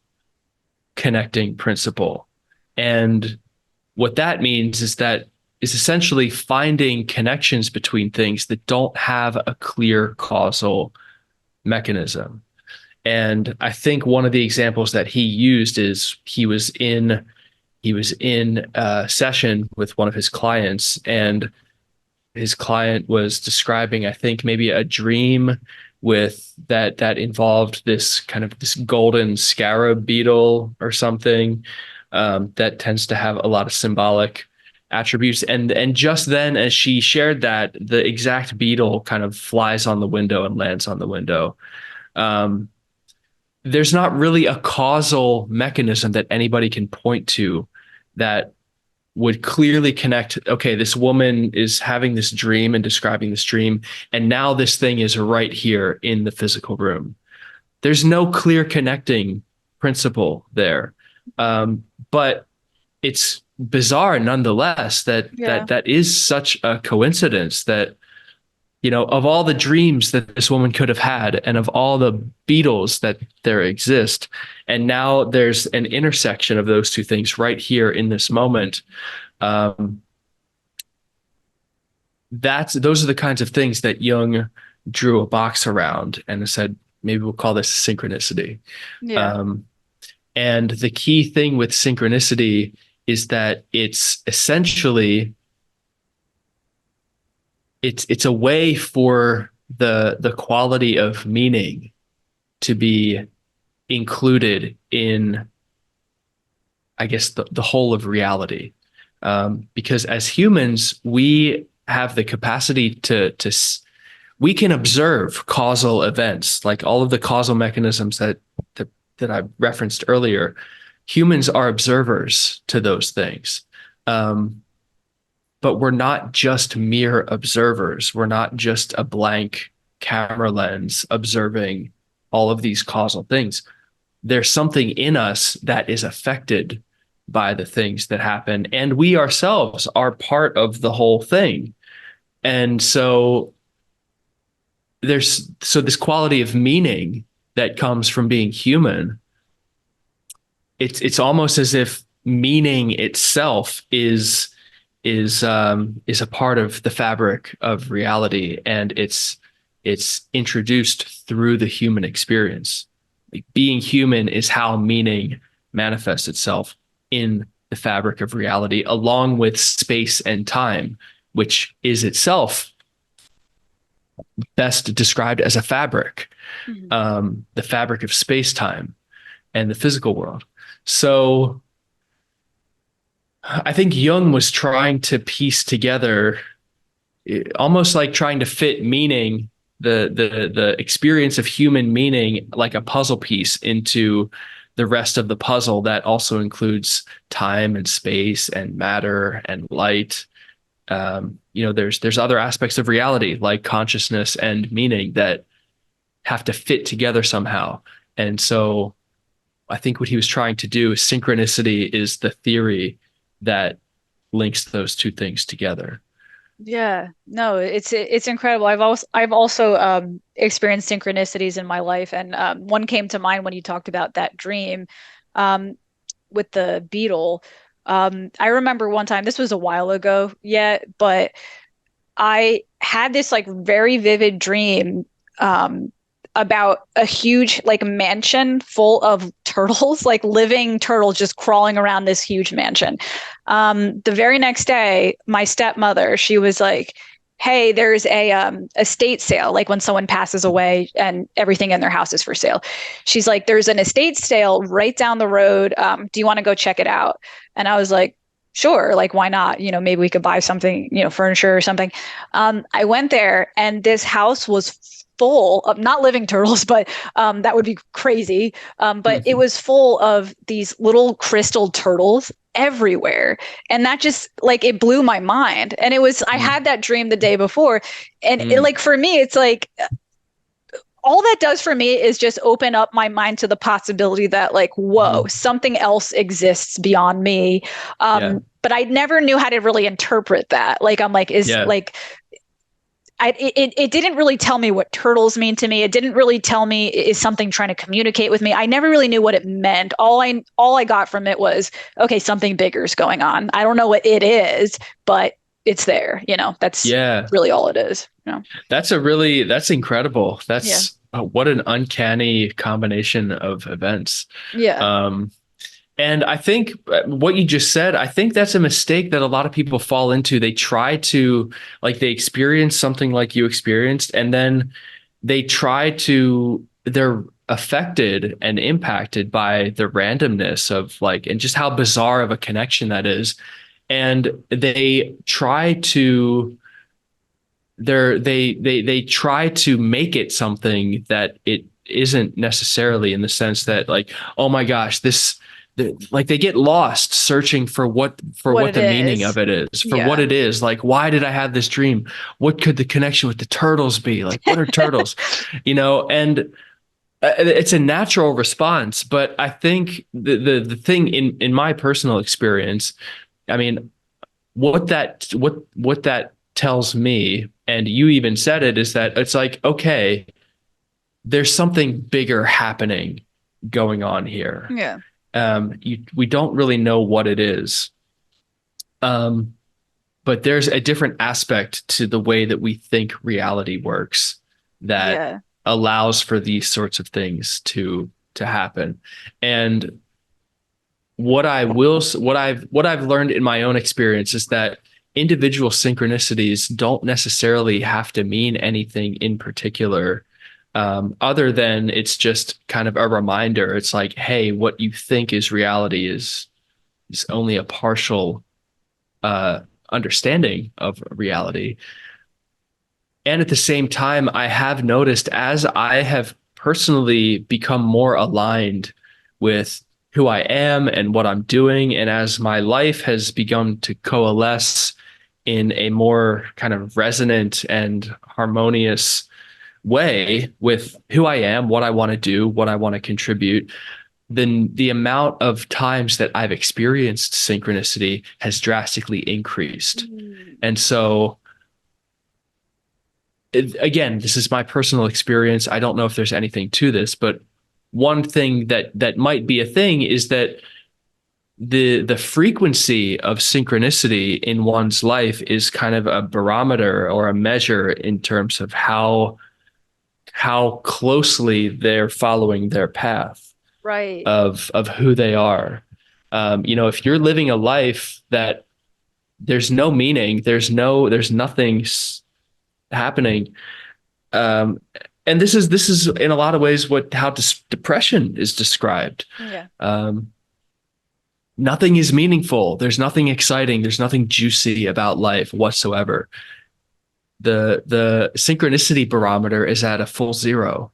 connecting principle. And what that means is essentially finding connections between things that don't have a clear causal mechanism. And I think one of the examples that he used is he was in a session with one of his clients, and his client was describing, I think, maybe a dream with that involved this golden scarab beetle or something, that tends to have a lot of symbolic attributes. And just then, as she shared that, the exact beetle kind of flies on the window and lands on the window. There's not really a causal mechanism that anybody can point to that would clearly connect. Okay, this woman is having this dream and describing this dream, and now this thing is right here in the physical room. There's no clear connecting principle there. But it's bizarre nonetheless that is such a coincidence that, of all the dreams that this woman could have had and of all the beetles that there exist, and now there's an intersection of those two things right here in this moment. Those are the kinds of things that Jung drew a box around and said, maybe we'll call this synchronicity. And the key thing with synchronicity is that it's essentially it's a way for the quality of meaning to be included in, I guess, the whole of reality. Because as humans, we have the capacity we can observe causal events, like all of the causal mechanisms that I referenced earlier. Humans are observers to those things. But we're not just mere observers. We're not just a blank camera lens observing all of these causal things. There's something in us that is affected by the things that happen. And we ourselves are part of the whole thing. And so there's this quality of meaning that comes from being human. It's almost as if meaning itself is a part of the fabric of reality, and it's introduced through the human experience. Like, being human is how meaning manifests itself in the fabric of reality, along with space and time, which is itself best described as a fabric, the fabric of space time and the physical world. So I think Jung was trying to piece together, almost like trying to fit meaning, the experience of human meaning, like a puzzle piece, into the rest of the puzzle that also includes time and space and matter and light. There's other aspects of reality, like consciousness and meaning, that have to fit together somehow. And so I think what he was trying to do, synchronicity is the theory that links those two things together. Yeah, no, it's incredible. I've also experienced synchronicities in my life, and one came to mind when you talked about that dream with the beetle. I remember one time, this was a while ago, yet, but I had this like very vivid dream about a huge like mansion full of turtles, like living turtles just crawling around this huge mansion. The very next day, my stepmother, she was like, "Hey, there's a estate sale, like when someone passes away and everything in their house is for sale." She's like, "There's an estate sale right down the road. Do you want to go check it out?" And I was like, "Sure, like why not? Maybe we could buy something, furniture or something." I went there, and this house was full of not living turtles, but that would be crazy. But it was full of these little crystal turtles everywhere. And that just like, it blew my mind. And I had that dream the day before. And it, like, for me, it's like, all that does for me is just open up my mind to the possibility that, like, whoa, something else exists beyond me. But I never knew how to really interpret that. Like, I'm like, it didn't really tell me what turtles mean to me. It didn't really tell me, is something trying to communicate with me? I never really knew what it meant. All I got from it was, okay, something bigger is going on. I don't know what it is, but it's there. That's really all it is. That's incredible. That's what an uncanny combination of events. And I think what you just said, I think that's a mistake that a lot of people fall into. They try to, like, they experience something like you experienced, and then they're affected and impacted by the randomness of, like, and just how bizarre of a connection that is. And they try to make it something that it isn't necessarily, in the sense that, like, oh my gosh, they get lost searching for what the meaning of it is, for what it is. Like, why did I have this dream? What could the connection with the turtles be? Like, what are turtles? And it's a natural response. But I think the thing in my personal experience, I mean, what that tells me, and you even said it, is that it's like, okay, there's something bigger happening going on here. We don't really know what it is. But there's a different aspect to the way that we think reality works that allows for these sorts of things to happen. And what I've learned in my own experience is that individual synchronicities don't necessarily have to mean anything in particular. Other than it's just kind of a reminder. It's like, hey, what you think is reality is only a partial understanding of reality. And at the same time, I have noticed, as I have personally become more aligned with who I am and what I'm doing, and as my life has begun to coalesce in a more kind of resonant and harmonious way with who I am, what I want to do, what I want to contribute, then the amount of times that I've experienced synchronicity has drastically increased. And so, again, this is my personal experience. I don't know if there's anything to this, but one thing that might be a thing is that the frequency of synchronicity in one's life is kind of a barometer or a measure in terms of how closely they're following their path, right, of who they are. If you're living a life that there's no meaning, there's nothing happening. And this is in a lot of ways how depression is described. yeah, Nothing is meaningful. There's nothing exciting. There's nothing juicy about life whatsoever. The synchronicity barometer is at a full zero,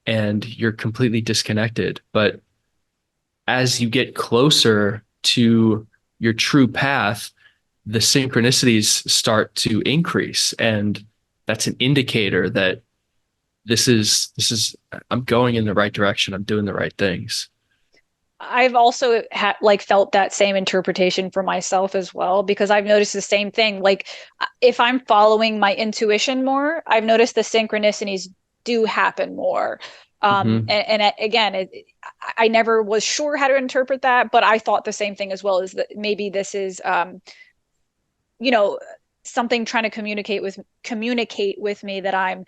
and you're completely disconnected. But as you get closer to your true path, the synchronicities start to increase, and that's an indicator that this is I'm going in the right direction. I'm doing the right things. I've also felt that same interpretation for myself as well, because I've noticed the same thing. Like, if I'm following my intuition more, I've noticed the synchronicities do happen more. And again, I never was sure how to interpret that, but I thought the same thing as well, is that maybe this is, something trying to communicate with me that I'm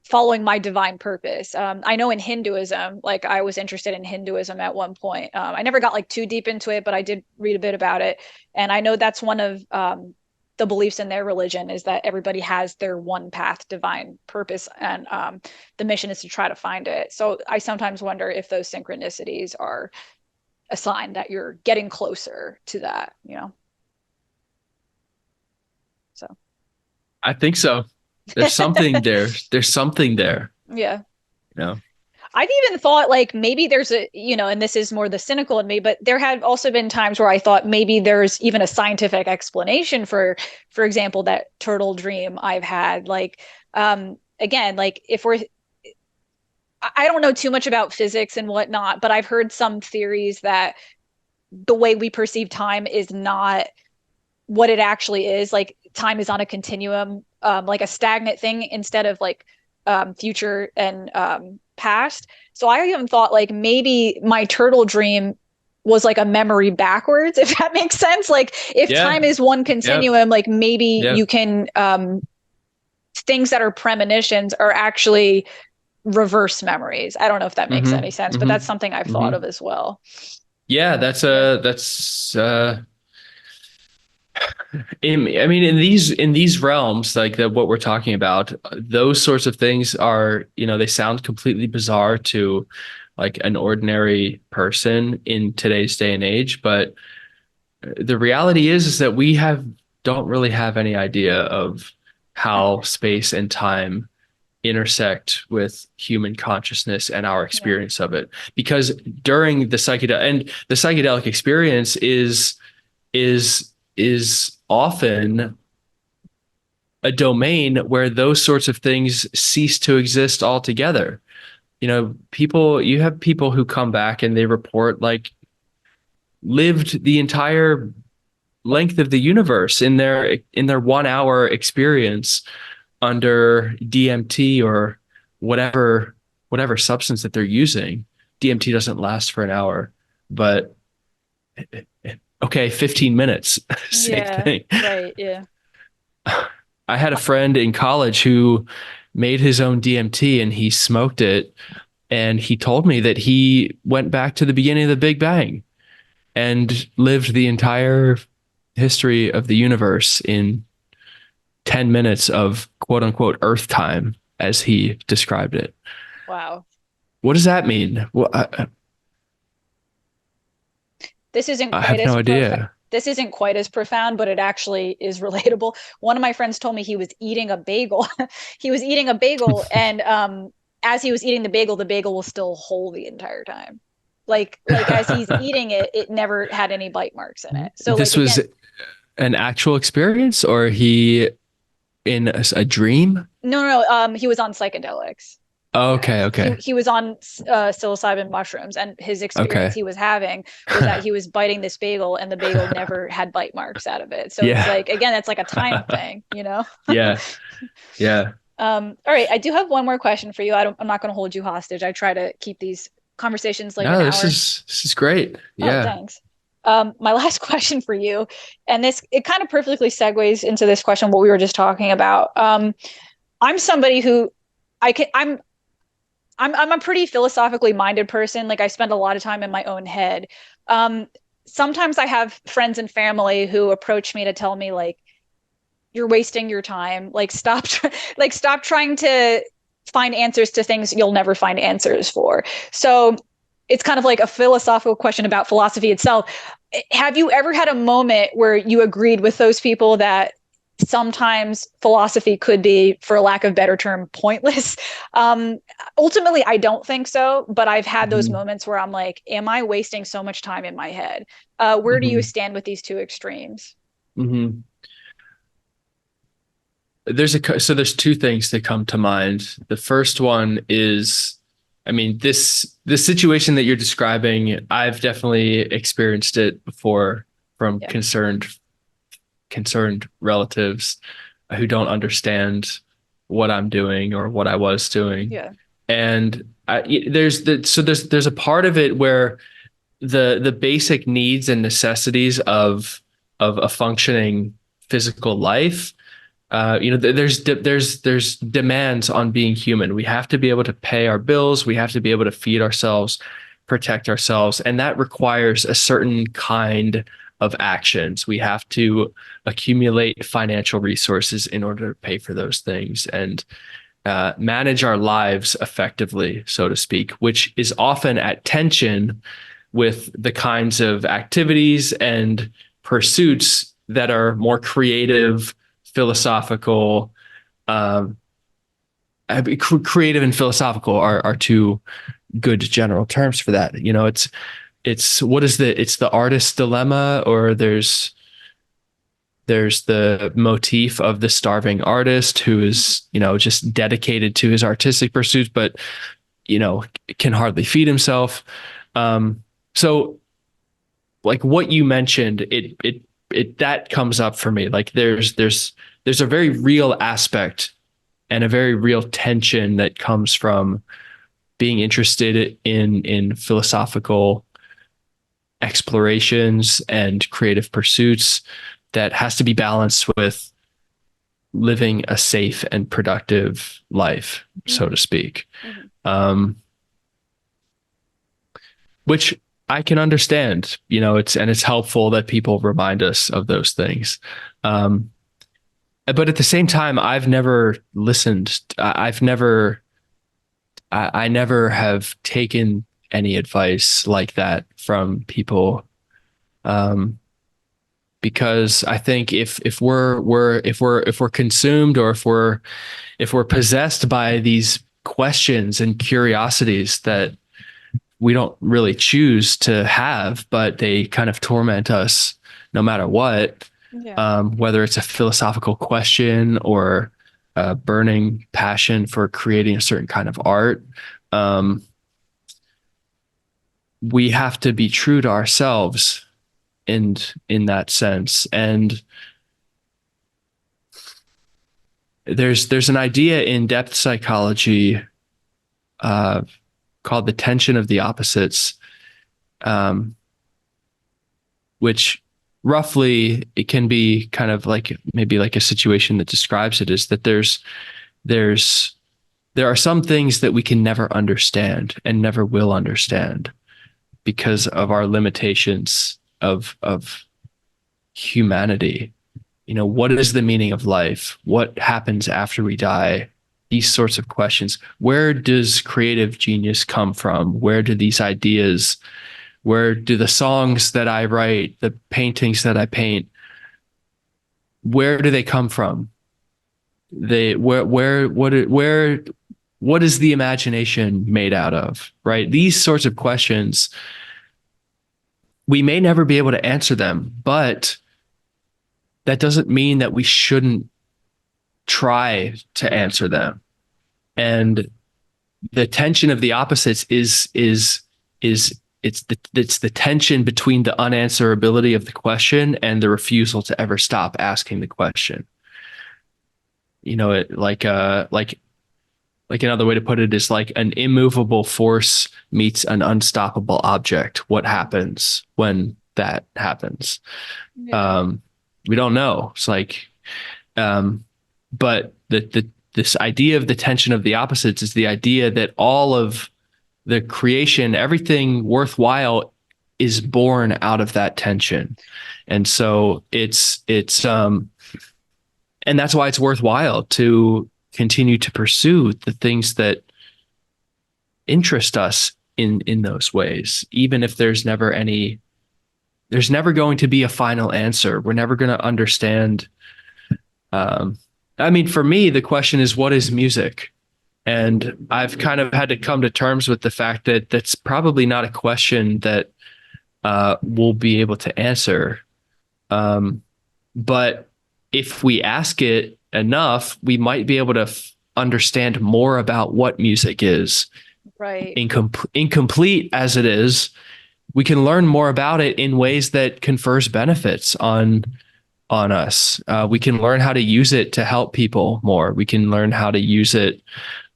following my divine purpose. I know in Hinduism, like, I was interested in Hinduism at one point. I never got like too deep into it, but I did read a bit about it. And I know that's one of the beliefs in their religion, is that everybody has their one path, divine purpose. And the mission is to try to find it. So I sometimes wonder if those synchronicities are a sign that you're getting closer to that, So I think so. There's something there. There's something there. Yeah. You I've even thought, like, maybe there's and this is more the cynical in me, but there had also been times where I thought maybe there's even a scientific explanation for example, that turtle dream I've had. Like, again, like, I don't know too much about physics and whatnot, but I've heard some theories that the way we perceive time is not what it actually is. Like, time is on a continuum, like a stagnant thing, instead of like future and past. So I even thought, like, maybe my turtle dream was like a memory backwards, if that makes sense. Like, if time is one continuum, like, maybe you can things that are premonitions are actually reverse memories. I don't know if that makes any sense, but that's something I've thought of as well. Yeah, that's I mean, in these realms, like what we're talking about, those sorts of things are, they sound completely bizarre to like an ordinary person in today's day and age. But the reality is that we don't really have any idea of how space and time intersect with human consciousness and our experience of it. Because during the psychedelic experience is often a domain where those sorts of things cease to exist altogether. You have people who come back and they report, like, lived the entire length of the universe in their 1 hour experience under DMT or whatever substance that they're using. DMT doesn't last for an hour, but okay, 15 minutes. Same thing. Right. Yeah. I had a friend in college who made his own DMT and he smoked it. And he told me that he went back to the beginning of the Big Bang and lived the entire history of the universe in 10 minutes of quote unquote Earth time, as he described it. Wow. What does that mean? Well, this isn't I have no idea. This isn't quite as profound, but it actually is relatable. One of my friends told me he was eating a bagel. He was eating a bagel, and as he was eating the bagel was still whole the entire time. Like as he's eating it, it never had any bite marks in it. So this was an actual experience, or he in a dream? No. He was on psychedelics. Okay. Okay. He was on psilocybin mushrooms, and his experience Okay. he was having was that he was biting this bagel, and the bagel never had bite marks out of it. So it's Yeah. like, again, it's like a time thing, you know? Yeah. Yeah. All right, I do have one more question for you. I'm not going to hold you hostage. I try to keep these conversations like an No, hour. this is great. Oh, Yeah. thanks. My last question for you, and this it kind of perfectly segues into this question what we were just talking about. I'm somebody who I can I'm a pretty philosophically minded person. Like I spend a lot of time in my own head. Um, Sometimes I have friends and family who approach me to tell me like you're wasting your time. Like like stop trying to find answers to things you'll never find answers for. So it's kind of like a philosophical question about philosophy itself. Have you ever had a moment where you agreed with those people that sometimes philosophy could be, for lack of better term, pointless? Um, Ultimately, I don't think so, but I've had those Hmm. moments where I'm like, am I wasting so much time in my head? Where do you Hmm. stand with these two extremes? Hmm. So there's two things that come to mind. The first one is, I mean, this situation that you're describing, I've definitely experienced it before from Yeah. concerned relatives who don't understand what I'm doing or what I was doing. Yeah. And there's a part of it where the basic needs and necessities of a functioning physical life, there's demands on being human. We have to be able to pay our bills. We have to be able to feed ourselves, protect ourselves, and that requires a certain kind of actions. We have to accumulate financial resources in order to pay for those things and manage our lives effectively, so to speak, which is often at tension with the kinds of activities and pursuits that are more creative, philosophical. Um, Creative and philosophical are two good general terms for that. You know, it's what is it's the artist's dilemma, or there's the motif of the starving artist who is, just dedicated to his artistic pursuits, but can hardly feed himself. So like what you mentioned, it that comes up for me. Like there's a very real aspect and a very real tension that comes from being interested in philosophical explorations and creative pursuits that has to be balanced with living a safe and productive life, so Mm-hmm. to speak. Mm-hmm. Um, which I can understand, it's helpful that people remind us of those things. Um, but at the same time, I've never listened. I never have taken any advice like that from people. Um, because I think if we're consumed, or if we're possessed by these questions and curiosities that we don't really choose to have, but they kind of torment us no matter what, Yeah. whether it's a philosophical question or a burning passion for creating a certain kind of art. Um, we have to be true to ourselves in that sense. And there's an idea in depth psychology uh, called the tension of the opposites, um, which roughly it can be kind of like maybe like a situation that describes it, is that there's there are some things that we can never understand and never will understand because of our limitations of humanity. What is the meaning of life? What happens after we die? These sorts of questions. Where does creative genius come from? Where do the songs that I write, the paintings that I paint, where do they come from? What is the imagination made out of? Right? These sorts of questions, we may never be able to answer them, but that doesn't mean that we shouldn't try to answer them. And the tension of the opposites is it's the tension between the unanswerability of the question and the refusal to ever stop asking the question. You know, like another way to put it is like an immovable force meets an unstoppable object. What happens when that happens? Yeah. We don't know. It's like, but this idea of the tension of the opposites is the idea that all of the creation, everything worthwhile is born out of that tension. And so and that's why it's worthwhile to continue to pursue the things that interest us in those ways, even if there's never going to be a final answer. We're never going to understand. I mean, for me, the question is, what is music? And I've kind of had to come to terms with the fact that that's probably not a question that we'll be able to answer. But if we ask it enough, we might be able to understand more about what music is. Right. Incomplete as it is, we can learn more about it in ways that confers benefits on us. We can learn how to use it to help people more. We can learn how to use it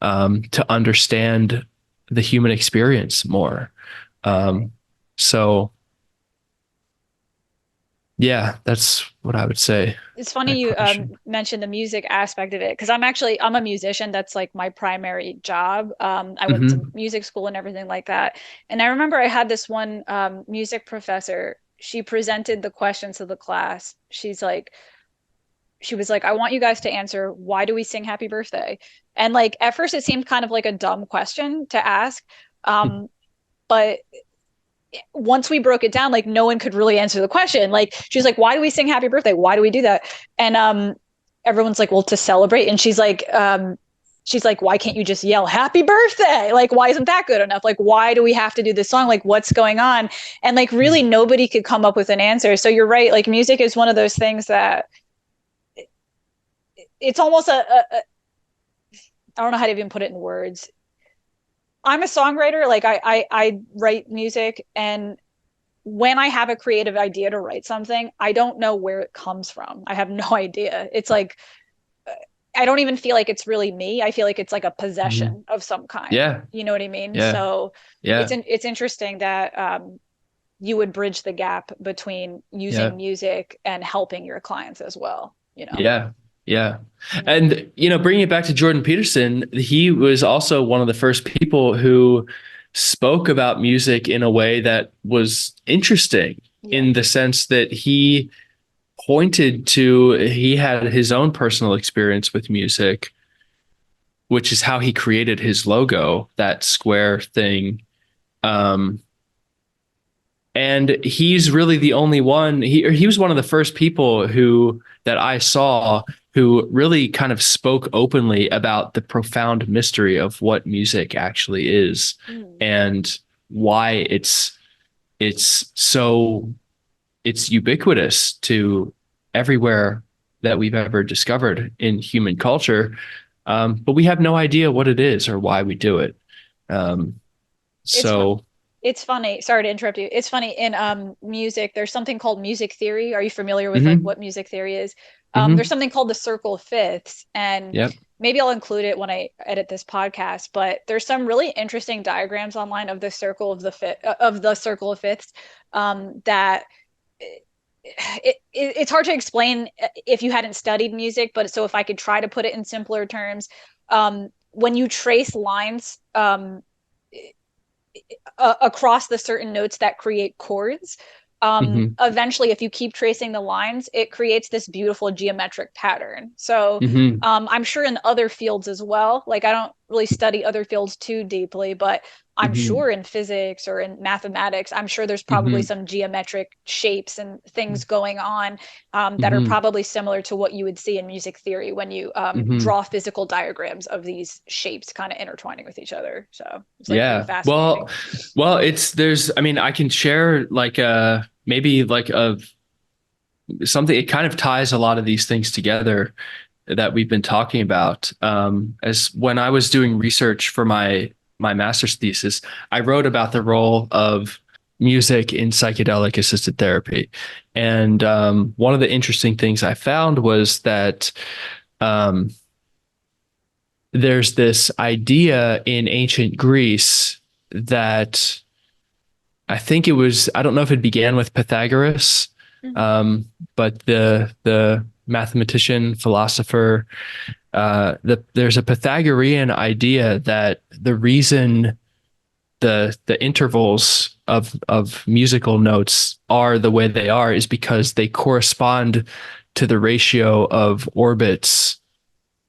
to understand the human experience more. So yeah, that's what I would say. It's funny you mentioned the music aspect of it, because I'm a musician. That's like my primary job. I went to music school and everything like that. And I remember I had this one music professor. She presented the questions to the class. She was like, I want you guys to answer, why do we sing happy birthday? And like at first it seemed kind of like a dumb question to ask. But once we broke it down, like no one could really answer the question. Like she's like, why do we sing happy birthday? Why do we do that? And everyone's like, well, to celebrate. And she's like, why can't you just yell happy birthday? Like, why isn't that good enough? Like, why do we have to do this song? Like, what's going on? And like really nobody could come up with an answer. So you're right. Like music is one of those things that it's almost I don't know how to even put it in words. I'm a songwriter. Like I write music, and when I have a creative idea to write something, I don't know where it comes from. I have no idea. It's like, I don't even feel like it's really me. I feel like it's like a possession of some kind. Yeah. You know what I mean? Yeah. So yeah, it's interesting that you would bridge the gap between using music and helping your clients as well, you know? Yeah. Yeah. And, you know, bringing it back to Jordan Peterson, he was also one of the first people who spoke about music in a way that was interesting in the sense that he had his own personal experience with music, which is how he created his logo, that square thing. And he's really the only one. He was one of the first people that I saw who really kind of spoke openly about the profound mystery of what music actually is and why it's ubiquitous to everywhere that we've ever discovered in human culture. But we have no idea what it is or why we do it. It's funny. Sorry to interrupt you. It's funny in music. There's something called music theory. Are you familiar with like what music theory is? There's something called the circle of fifths, and maybe I'll include it when I edit this podcast. But there's some really interesting diagrams online of the circle of fifths that it's hard to explain if you hadn't studied music. But so if I could try to put it in simpler terms, when you trace lines across the certain notes that create chords, eventually if you keep tracing the lines, it creates this beautiful geometric pattern. So I'm sure in other fields as well, like I don't really study other fields too deeply, but I'm sure in physics or in mathematics, I'm sure there's probably some geometric shapes and things going on that are probably similar to what you would see in music theory when you draw physical diagrams of these shapes kind of intertwining with each other. So it's like pretty fascinating. Well, I can share like maybe like something, it kind of ties a lot of these things together. that we've been talking about. As when I was doing research for my master's thesis, I wrote about the role of music in psychedelic assisted therapy. And one of the interesting things I found was that um, there's this idea in ancient Greece that I don't know if it began with Pythagoras, but the mathematician, philosopher, there's a Pythagorean idea that the reason the intervals of musical notes are the way they are is because they correspond to the ratio of orbits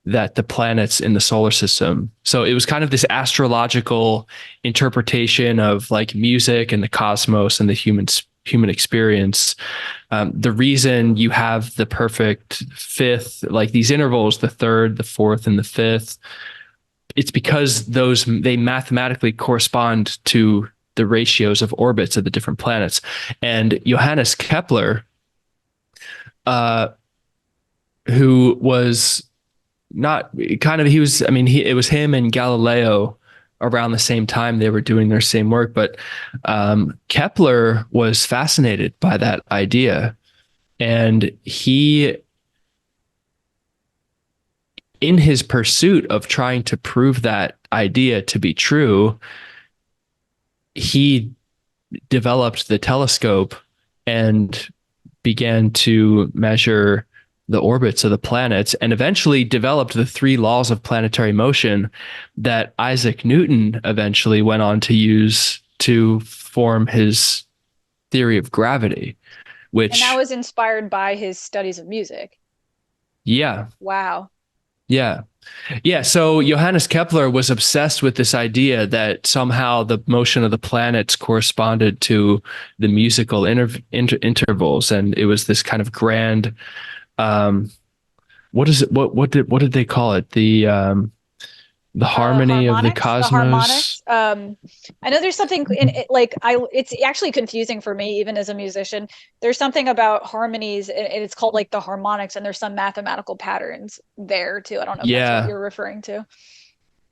that the planets in the solar system. So it was kind of this astrological interpretation of like music and the cosmos and the human experience. The reason you have the perfect fifth, like these intervals, the third, the fourth, and the fifth, it's because they mathematically correspond to the ratios of orbits of the different planets. And Johannes Kepler, who was it was him and Galileo around the same time. They were doing their same work, but Kepler was fascinated by that idea. And he, in his pursuit of trying to prove that idea to be true, he developed the telescope and began to measure the orbits of the planets, and eventually developed the three laws of planetary motion that Isaac Newton eventually went on to use to form his theory of gravity, and that was inspired by his studies of music. Yeah. Wow. Yeah. Yeah. So Johannes Kepler was obsessed with this idea that somehow the motion of the planets corresponded to the musical intervals. And it was this kind of grand, what is it? What did they call it? The harmony of the cosmos. The harmonics. I know there's something in it, it's actually confusing for me, even as a musician. There's something about harmonies, and it's called like the harmonics, and there's some mathematical patterns there too. I don't know if that's what you're referring to.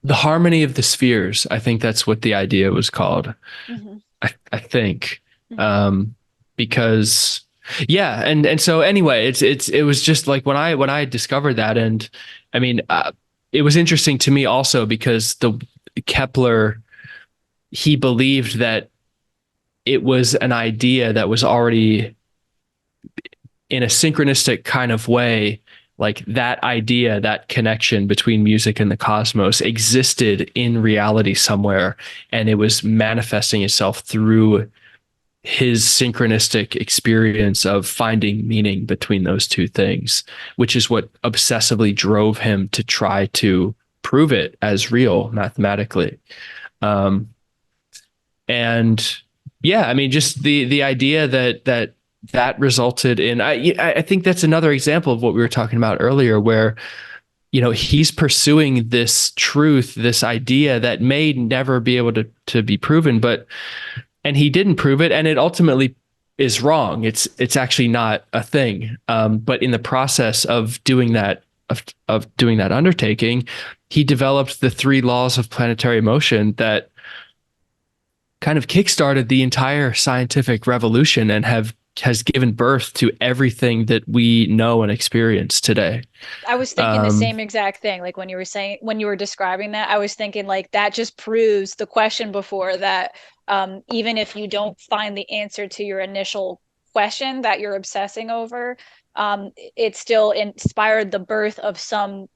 The harmony of the spheres. I think that's what the idea was called. Mm-hmm. I think, because. Yeah, and so anyway, it was just like when I discovered that, and I mean, it was interesting to me also because the Kepler, he believed that it was an idea that was already in a synchronistic kind of way, like that idea, that connection between music and the cosmos existed in reality somewhere, and it was manifesting itself through his synchronistic experience of finding meaning between those two things, which is what obsessively drove him to try to prove it as real mathematically. And yeah, I mean, just the idea that resulted in, I think that's another example of what we were talking about earlier, where, he's pursuing this truth, this idea that may never be able to be proven, and he didn't prove it, and it ultimately is wrong. It's actually not a thing. But in the process of doing that, of doing that undertaking, he developed the three laws of planetary motion that kind of kickstarted the entire scientific revolution and has given birth to everything that we know and experience today. I was thinking the same exact thing. Like when you were describing that, I was thinking like that just proves the question before that. Even if you don't find the answer to your initial question that you're obsessing over, it still inspired the birth of something.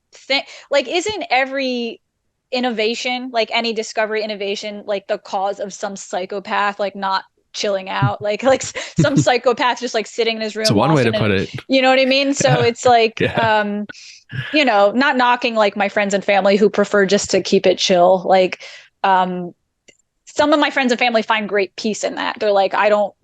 Like, isn't every innovation, like any discovery innovation, like the cause of some psychopath, like not chilling out, like some psychopath just like sitting in his room? It's one way to put it. You know what I mean? So it's like, not knocking like my friends and family who prefer just to keep it chill. Like, some of my friends and family find great peace in that. They're like, I don't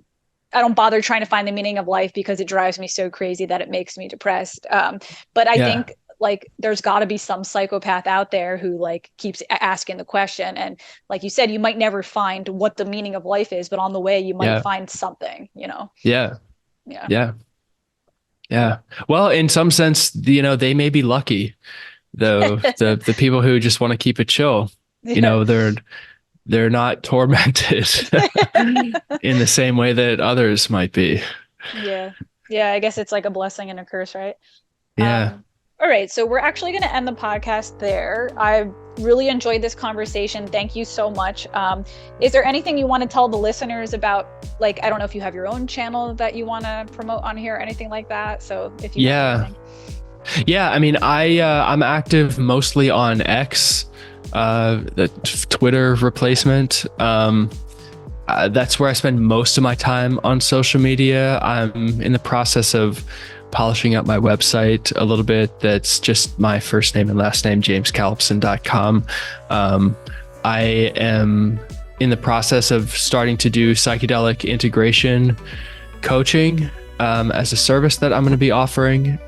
bother trying to find the meaning of life because it drives me so crazy that it makes me depressed. But I think like there's got to be some psychopath out there who like keeps asking the question. And like you said, you might never find what the meaning of life is, but on the way you might find something, Yeah. Yeah. Well, in some sense, they may be lucky, though. The people who just want to keep it chill, Yeah. they're not tormented in the same way that others might be. Yeah. Yeah. I guess it's like a blessing and a curse, right? Yeah. All right. So we're actually going to end the podcast there. I really enjoyed this conversation. Thank you so much. Is there anything you want to tell the listeners about, like, I don't know if you have your own channel that you want to promote on here or anything like that. So if you have anything. Yeah. I mean, I'm active mostly on X, the Twitter replacement. That's where I spend most of my time on social media. I'm in the process of polishing up my website a little bit. That's just my first name and last name, jameskalupson.com. I am in the process of starting to do psychedelic integration coaching as a service that I'm going to be offering.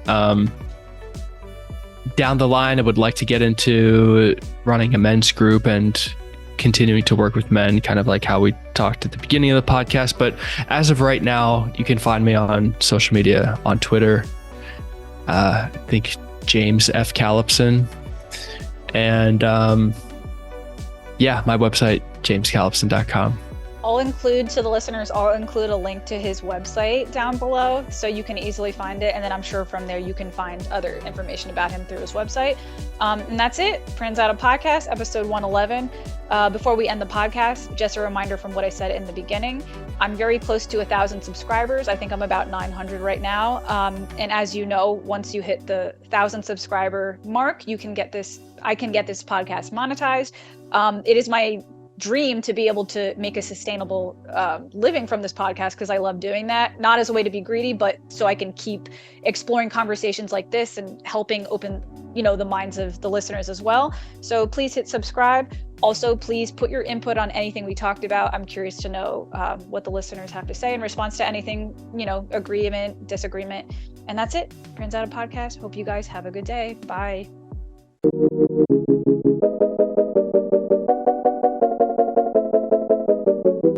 Down the line, I would like to get into running a men's group and continuing to work with men, kind of like how we talked at the beginning of the podcast. But as of right now, you can find me on social media, on Twitter. I think James F. Kalupson. And my website, jameskalupson.com. I'll include to the listeners, I'll include a link to his website down below so you can easily find it. And then I'm sure from there you can find other information about him through his website. And that's it. Pranzata Podcast, episode 111. Before we end the podcast, just a reminder from what I said in the beginning, I'm very close to 1,000 subscribers. I think I'm about 900 right now. And as you know, once you hit the 1,000 subscriber mark, I can get this podcast monetized. It is my dream to be able to make a sustainable living from this podcast, because I love doing that, not as a way to be greedy, but so I can keep exploring conversations like this and helping open the minds of the listeners as well. So please hit subscribe. Also, please put your input on anything we talked about. I'm curious to know what the listeners have to say in response to anything, agreement, disagreement. And that's it. Pranzata Podcast. Hope you guys have a good day. Bye.